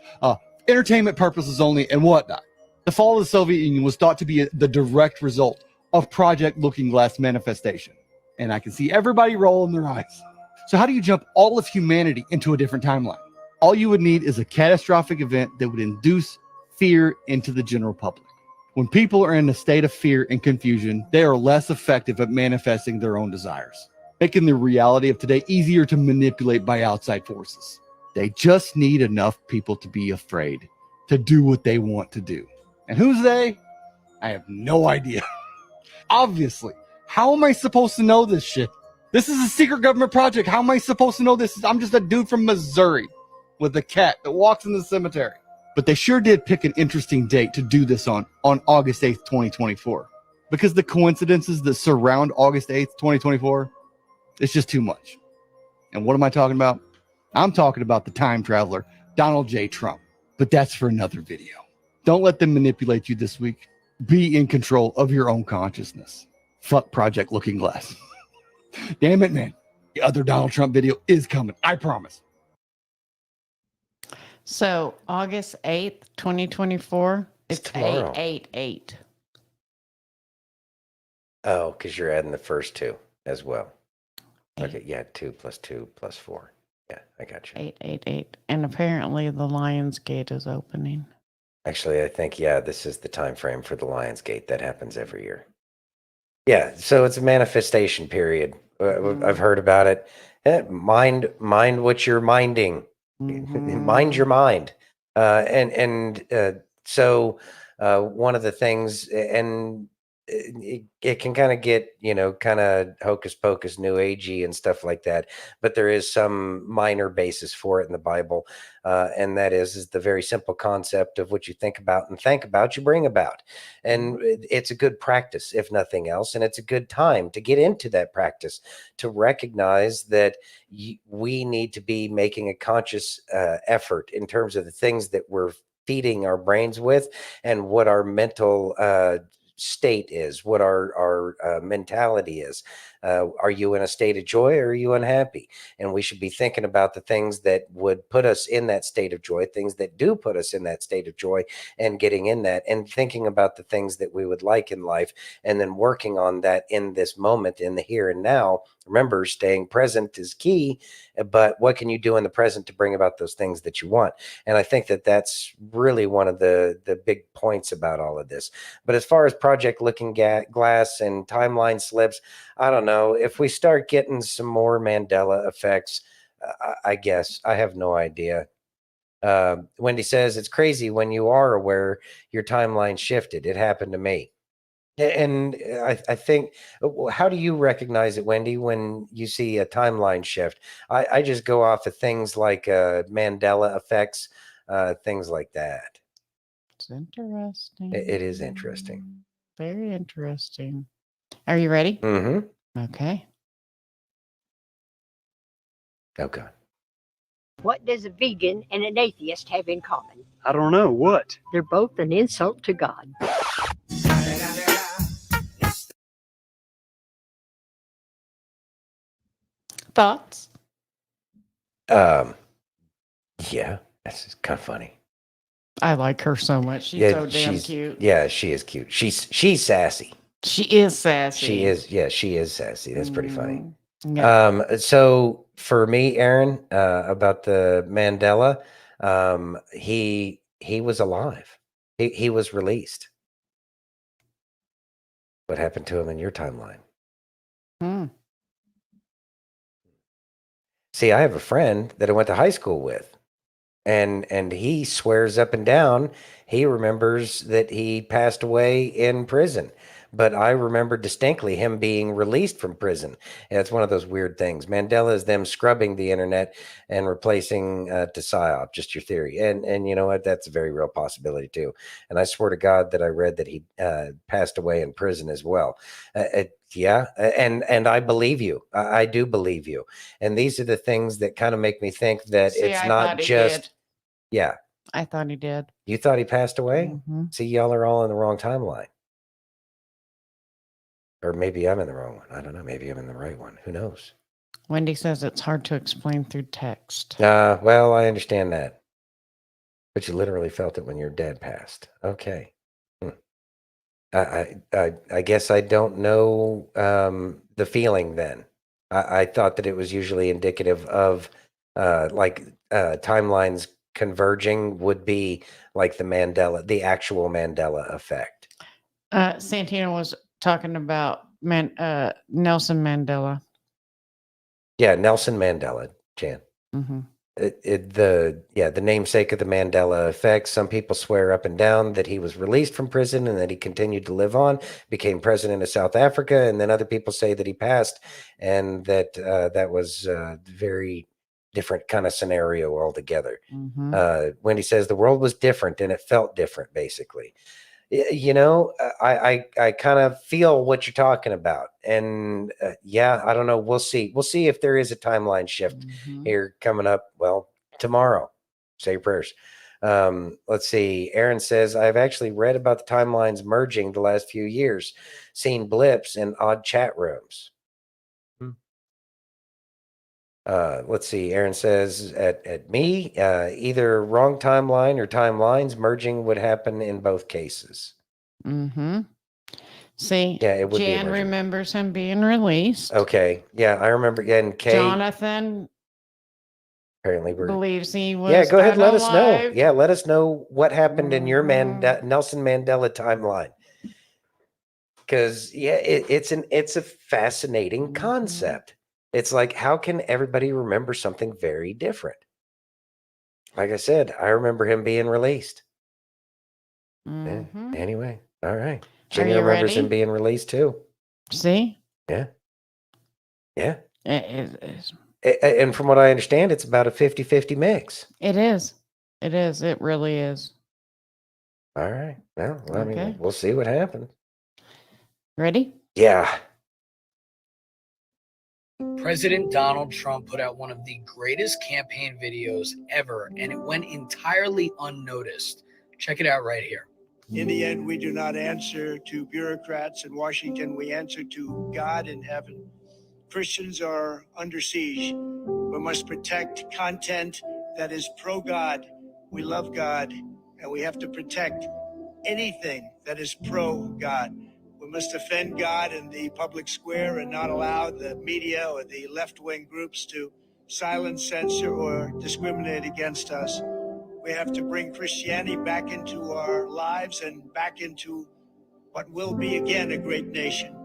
entertainment purposes only, and whatnot. The fall of the Soviet Union was thought to be the direct result of Project Looking Glass manifestation. And I can see everybody rolling their eyes. So how do you jump all of humanity into a different timeline? All you would need is a catastrophic event that would induce fear into the general public. When people are in a state of fear and confusion, they are less effective at manifesting their own desires, making the reality of today easier to manipulate by outside forces. They just need enough people to be afraid to do what they want to do. And who's they? I have no idea. Obviously, how am I supposed to know this shit? This is a secret government project. How am I supposed to know this? I'm just a dude from Missouri with a cat that walks in the cemetery. But they sure did pick an interesting date to do this on August 8th, 2024. Because the coincidences that surround August 8th, 2024, it's just too much. And what am I talking about? I'm talking about the time traveler, Donald J. Trump. But that's for another video. Don't let them manipulate you this week. Be in control of your own consciousness. Fuck Project Looking Glass. Damn it, man. The other Donald Trump video is coming. I promise. So August 8th, 2024. It's tomorrow. 888. Oh, because you're adding the first two as well. Okay, yeah, 2 + 2 + 4. Yeah, I got you. 888. And apparently the Lion's Gate is opening. Actually, I think, yeah, this is the time frame for the Lion's Gate. That happens every year. Yeah, so it's a manifestation period. I've heard about it. Mind what you're minding. Mind your mind. So one of the things, and it can kind of get, kind of hocus pocus, new agey and stuff like that. But there is some minor basis for it in the Bible. And that is the very simple concept of what you think about and think about, you bring about. And it's a good practice, if nothing else. And it's a good time to get into that practice, to recognize that we need to be making a conscious effort in terms of the things that we're feeding our brains with and what our mental state is, what our mentality is. Are you in a state of joy or are you unhappy? And we should be thinking about the things that would put us in that state of joy, things that do put us in that state of joy, and getting in that and thinking about the things that we would like in life, and then working on that in this moment, in the here and now. Remember, staying present is key, but what can you do in the present to bring about those things that you want? And I think that that's really one of the big points about all of this. But as far as Project Looking Glass and timeline slips, I don't know. If we start getting some more Mandela effects, I guess. I have no idea. Wendy says, it's crazy when you are aware your timeline shifted. It happened to me. And I think, how do you recognize it, Wendy, when you see a timeline shift? I just go off of things like Mandela effects, things like that. It's interesting. It is interesting. Very interesting. Are you ready? Mm-hmm. Okay. Oh, God. What does a vegan and an atheist have in common? I don't know. What? They're both an insult to God. Thoughts? Yeah, that's kind of funny. I like her so much. She's so damn cute. Yeah, she is cute. She's sassy. She is sassy. She is. Yeah, she is sassy. That's pretty funny. Yeah. So for me, Aaron, about the Mandela, he was alive. He was released. What happened to him in your timeline? See, I have a friend that I went to high school with, and he swears up and down he remembers that he passed away in prison. but I remember distinctly him being released from prison. Yeah, it's one of those weird things. Mandela is them scrubbing the internet and replacing to PSYOP, just your theory. And you know what? That's a very real possibility too. And I swear to God that I read that he passed away in prison as well. Yeah, and I believe you. I do believe you. And these are the things that kind of make me think that See, it's I not thought he just, did. yeah. I thought he did. You thought he passed away? Mhm. See, y'all are all in the wrong timeline. Or maybe I'm in the wrong one. I don't know. Maybe I'm in the right one. Who knows? Wendy says it's hard to explain through text. Well, I understand that. But you literally felt it when your dad passed. Okay. I guess I don't know the feeling then. I thought that it was usually indicative of timelines converging would be like the actual Mandela effect. Santino was talking about Nelson Mandela. Yeah, Nelson Mandela, Jan. Mm-hmm. The namesake of the Mandela effect. Some people swear up and down that he was released from prison and that he continued to live on, became president of South Africa, and then other people say that he passed, and that that was a very different kind of scenario altogether. Mm-hmm. Wendy says the world was different and it felt different, basically. You know, I kind of feel what you're talking about, and yeah, I don't know. We'll see if there is a timeline shift here coming up. Well, tomorrow. Say your prayers. Let's see. Aaron says I've actually read about the timelines merging the last few years, seen blips in odd chat rooms. Let's see. Aaron says at me, either wrong timeline or timelines merging would happen in both cases. Mm-hmm. See, Yeah, it would be a Jan merger. remembers him being released. Okay. Yeah, I remember. Yeah, and Kay Jonathan apparently believes he was. Yeah, go ahead. Let unalive. us know. Yeah, let us know what happened in your Nelson Mandela timeline. Because yeah, it's a fascinating concept. It's like, how can everybody remember something very different? Like I said, I remember him being released. Mm-hmm. Anyway, all right. Are Jenny you remembers ready? him being released too. See? Yeah. Yeah. It is. And from what I understand, it's about a 50-50 mix. It is. It is. It really is. All right. Well, I Okay. mean, we'll see what happens. Ready? Yeah. President Donald Trump put out one of the greatest campaign videos ever, and it went entirely unnoticed. Check it out right here. In the end, we do not answer to bureaucrats in Washington. We answer to God in heaven. Christians are under siege. We must protect content that is pro-God. We love God, and we have to protect anything that is pro-God. We must defend God in the public square and not allow the media or the left-wing groups to silence, censor, or discriminate against us. We have to bring Christianity back into our lives and back into what will be again a great nation.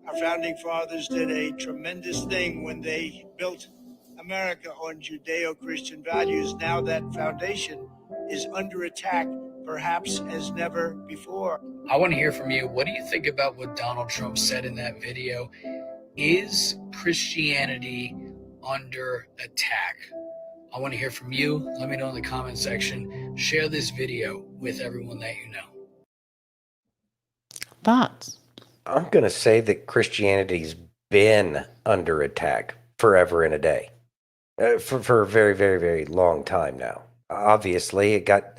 Our founding fathers did a tremendous thing when they built America on Judeo-Christian values. Now that foundation is under attack, perhaps as never before. I want to hear from you. What do you think about what Donald Trump said in that video? Is Christianity under attack? I want to hear from you. Let me know in the comment section. Share this video with everyone that you know. Thoughts? I'm going to say that Christianity's been under attack forever and a day for a very, very, very long time now. Obviously, it got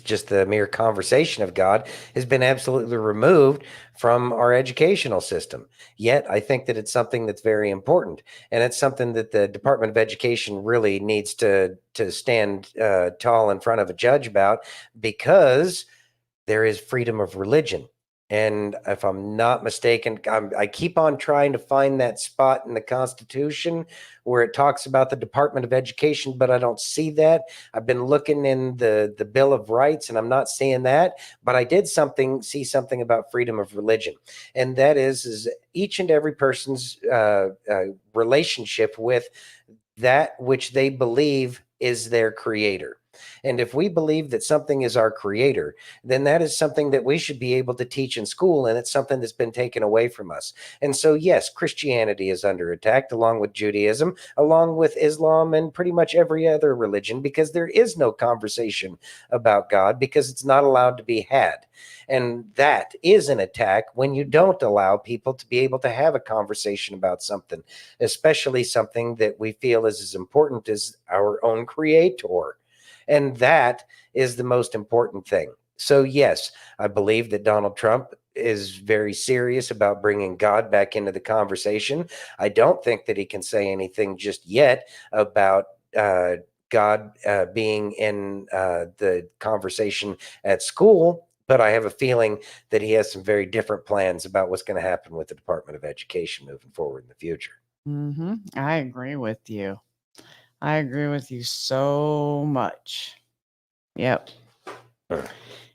just the mere conversation of God has been absolutely removed from our educational system. Yet, I think that it's something that's very important, and it's something that the Department of Education really needs to stand tall in front of a judge about, because there is freedom of religion. And if I'm not mistaken, I keep on trying to find that spot in the Constitution where it talks about the Department of Education, but I don't see that. I've been looking in the Bill of Rights, and I'm not seeing that. But I did see something about freedom of religion, and that is each and every person's relationship with that which they believe is their creator. And if we believe that something is our creator, then that is something that we should be able to teach in school. And it's something that's been taken away from us. And so, yes, Christianity is under attack, along with Judaism, along with Islam, and pretty much every other religion, because there is no conversation about God because it's not allowed to be had. And that is an attack when you don't allow people to be able to have a conversation about something, especially something that we feel is as important as our own creator. And that is the most important thing. So, yes, I believe that Donald Trump is very serious about bringing God back into the conversation. I don't think that he can say anything just yet about God being in the conversation at school, but I have a feeling that he has some very different plans about what's going to happen with the Department of Education moving forward in the future. I agree with you. I agree with you so much. Yep.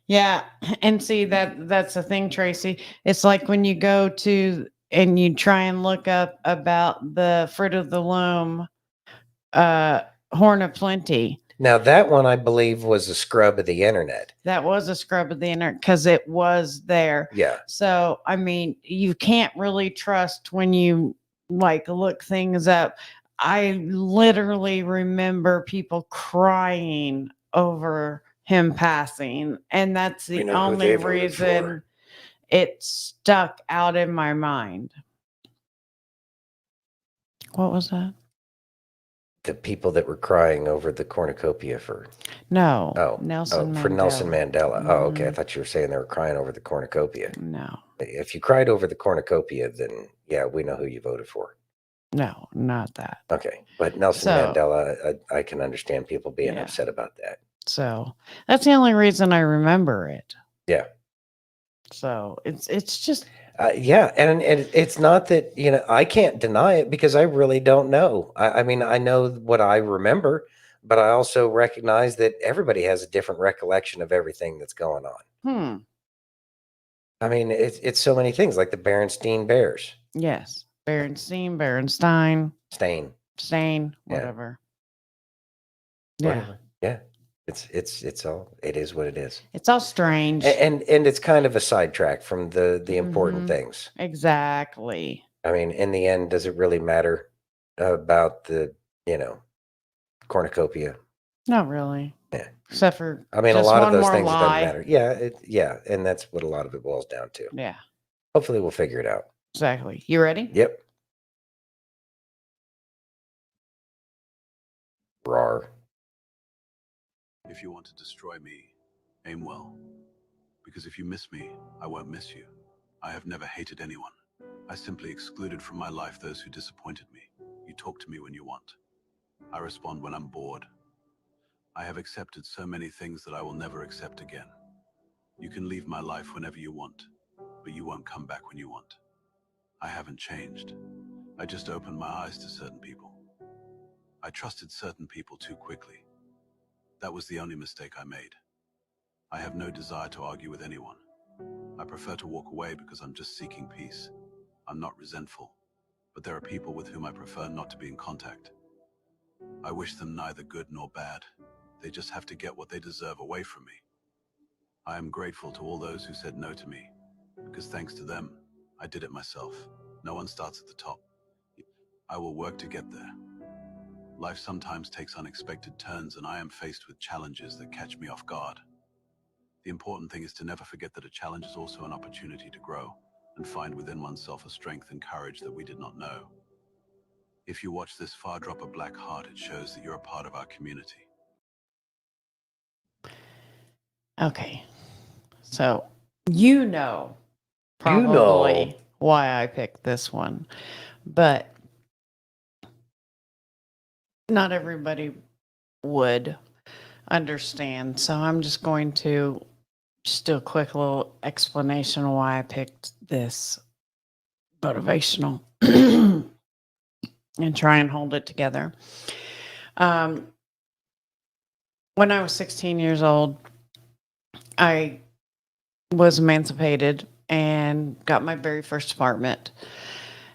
Yeah, and see that's the thing, Tracy. It's like when you go to and you try and look up about the fruit of the loom, horn of plenty. Now, that one I believe was a scrub of the internet. That was a scrub of the internet because it was there. Yeah. So, I mean, you can't really trust when you like look things up. I literally remember people crying over him passing, and that's We the know who only they voted reason for. it stuck out in my mind. What was that? The people that were crying over the cornucopia for No, Nelson Nelson for Nelson Mandela. Oh, okay. I Mhm. thought you were saying they were crying over the cornucopia. No, If you cried over the cornucopia, then yeah, we know who you voted for. no, not that. Okay, but Nelson So- Mandela, I can understand people being Yeah. upset about that. So that's the only reason I remember it. Yeah. So it's just Yeah, and it's not that, I can't deny it because I really don't know. I mean, I know what I remember, but I also recognize that everybody has a different recollection of everything that's going on. I mean, it's so many things, like the Berenstein Bears. Yes, Berenstein, Stain, Stain, Yeah. whatever. Yeah, whatever. Yeah, it's all. It is what it is. it's all strange. And it's kind of a sidetrack from the important Mhm. things. Exactly. I mean, in the end, does it really matter about the cornucopia? Not really. Yeah. Except for I mean, a just lot of one those more things it doesn't lie. matter. Yeah, and that's what a lot of it boils down to. Yeah, Hopefully, we'll figure it out. exactly. You ready? Yep. Rawr. If you want to destroy me, aim well. Because if you miss me, I won't miss you. I have never hated anyone. I simply excluded from my life those who disappointed me. You talk to me when you want. I respond when I'm bored. I have accepted so many things that I will never accept again. You can leave my life whenever you want, but you won't come back when you want. I haven't changed. I just opened my eyes to certain people. I trusted certain people too quickly. That was the only mistake I made. I have no desire to argue with anyone. I prefer to walk away because I'm just seeking peace. I'm not resentful, but there are people with whom I prefer not to be in contact. I wish them neither good nor bad. They just have to get what they deserve away from me. I am grateful to all those who said no to me, because thanks to them, I did it myself. No one starts at the top. I will work to get there. Life sometimes takes unexpected turns, and I am faced with challenges that catch me off guard. The important thing is to never forget that a challenge is also an opportunity to grow and find within oneself a strength and courage that we did not know. If you watch this far drop a black heart, it shows that you're a part of our community. Okay. So probably why I picked this one, but not everybody would understand. So I'm just going to just do a quick little explanation of why I picked this motivational and try and hold it together. When I was 16 years old, I was emancipated and got my very first apartment.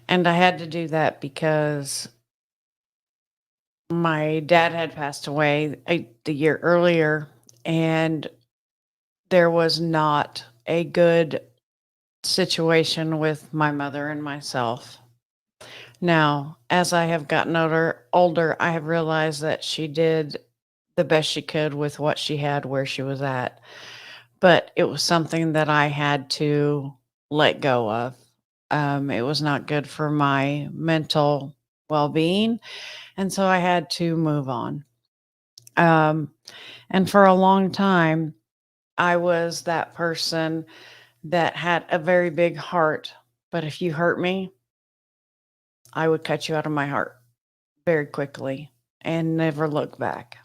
And I had to do that because My dad had passed away the year earlier, and there was not a good situation with my mother and myself. Now, as I have gotten older, I have realized that she did the best she could with what she had where she was at. But it was something that I had to let go of. It was not good for my mental well-being, and so I had to move on. Um, and for a long time, I was that person that had a very big heart, but if you hurt me, I would cut you out of my heart very quickly and never look back.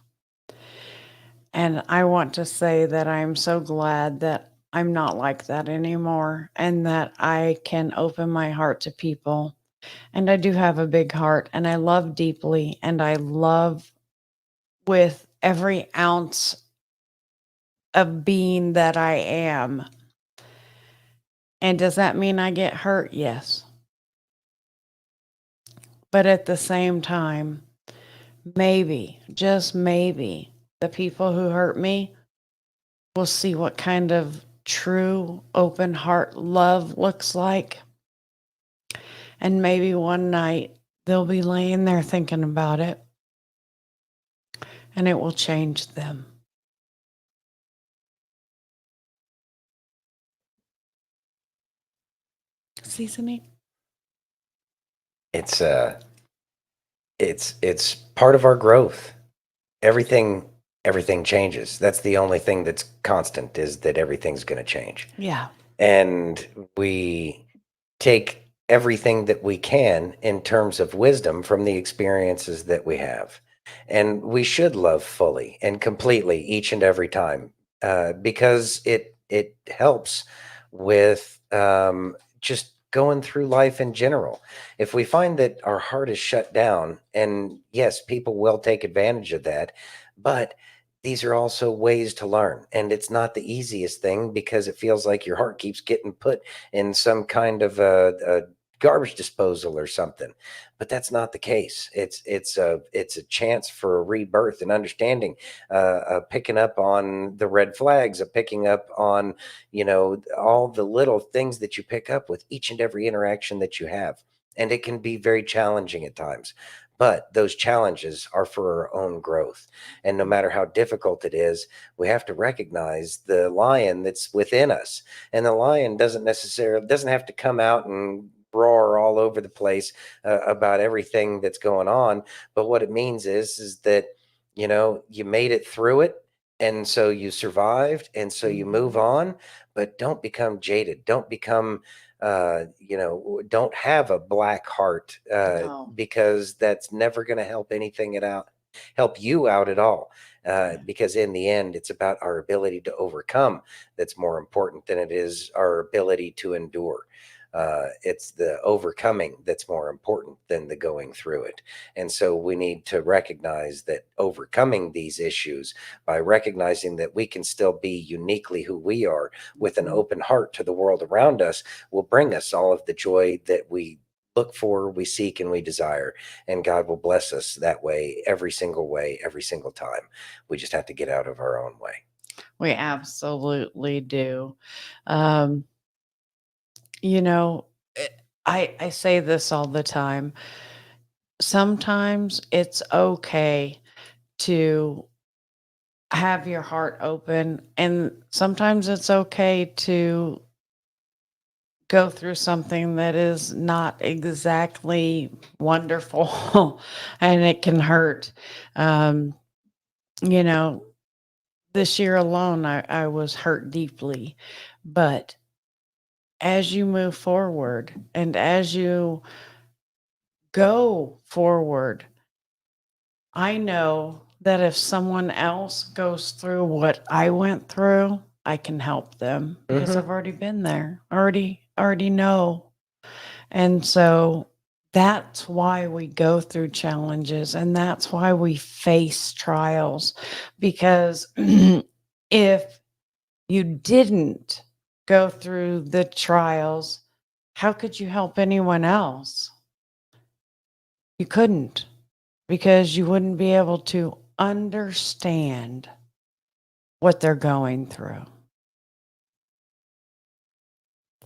And I want to say that I'm so glad that I'm not like that anymore and that I can open my heart to people. And I do have a big heart and I love deeply and I love with every ounce of being that I am. And does that mean I get hurt? Yes. But at the same time, maybe, just maybe, the people who hurt me will see what kind of true open heart love looks like. And maybe one night they'll be laying there thinking about it and it will change them. Seasoning? It's it's part of our growth. Everything changes. That's the only thing that's constant, is that everything's going to change. Yeah. And we take everything that we can in terms of wisdom from the experiences that we have. And we should love fully and completely each and every time, because it helps with just going through life in general. If we find that our heart is shut down, and yes, people will take advantage of that, but these are also ways to learn. And it's not the easiest thing, because it feels like your heart keeps getting put in some kind of a garbage disposal or something. But that's not the case. It's a chance for a rebirth and understanding, picking up on the red flags, of picking up on, all the little things that you pick up with each and every interaction that you have. And it can be very challenging at times, but those challenges are for our own growth. And no matter how difficult it is, we have to recognize the lion that's within us. And the lion doesn't have to come out and roar all over the place about everything that's going on. But what it means is that, you made it through it. And so you survived. And so you move on, but don't become jaded. Don't become, don't have a black heart, No. because that's never going to help you out at all. Because in the end, it's about our ability to overcome that's more important than it is our ability to endure. It's the overcoming that's more important than the going through it. And so we need to recognize that overcoming these issues, by recognizing that we can still be uniquely who we are with an open heart to the world around us, will bring us all of the joy that we look for, we seek, and we desire. And God will bless us that way, every single time. We just have to get out of our own way. We absolutely do. Um, you know, I say this all the time. Sometimes it's okay to have your heart open, and sometimes it's okay to go through something that is not exactly wonderful and it can hurt. Um, you know, this year alone, I was hurt deeply. But as you move forward and as you go forward, I know that if someone else goes through what I went through, I can help them because I've already been there, already know. And so that's why we go through challenges and that's why we face trials. Because if you didn't go through the trials, how could you help anyone else? You couldn't. because you wouldn't be able to understand what they're going through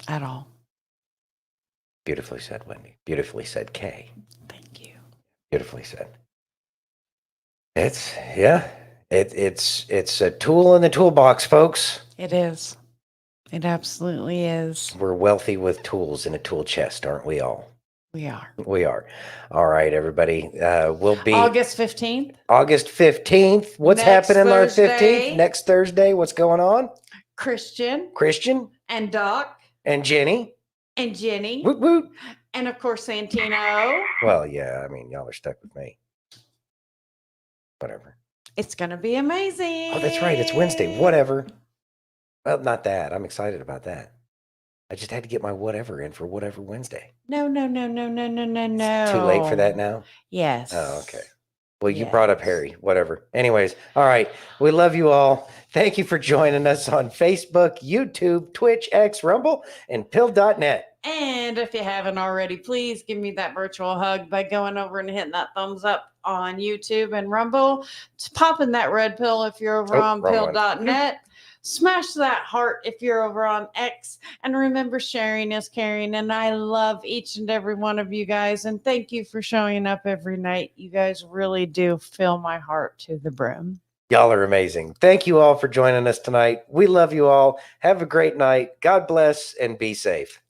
at all. Beautifully said, Wendy. Beautifully said, Kay. Thank you. Beautifully said. It's a tool in the toolbox, folks. It is. It absolutely is. We're wealthy with tools in a tool chest, aren't we all? We are. We are. All right, everybody. We'll be August 15th. August 15th. What's Next happening on Thursday. 15th? Next Thursday. What's going on? Christian and Doc and Jenny. and Jenny. Woot woot. And of course, Santino. Well, yeah, I mean, y'all are stuck with me. Whatever. It's going to be amazing. Oh, that's right. It's Wednesday. Whatever. Well, not that. I'm excited about that. I just had to get my whatever in for whatever Wednesday. No. It's too late for that now? Yes. Oh, okay. Well, you brought up Harry. Whatever. Anyways, all right. We love you all. Thank you for joining us on Facebook, YouTube, Twitch, X, Rumble, and pill.net. And if you haven't already, please give me that virtual hug by going over and hitting that thumbs up on YouTube and Rumble. Popping that red pill if you're over on pill.net. Smash that heart if you're over on X. And remember, sharing is caring. And I love each and every one of you guys. And thank you for showing up every night. You guys really do fill my heart to the brim. Y'all are amazing. Thank you all for joining us tonight. We love you all. Have a great night. God bless and be safe.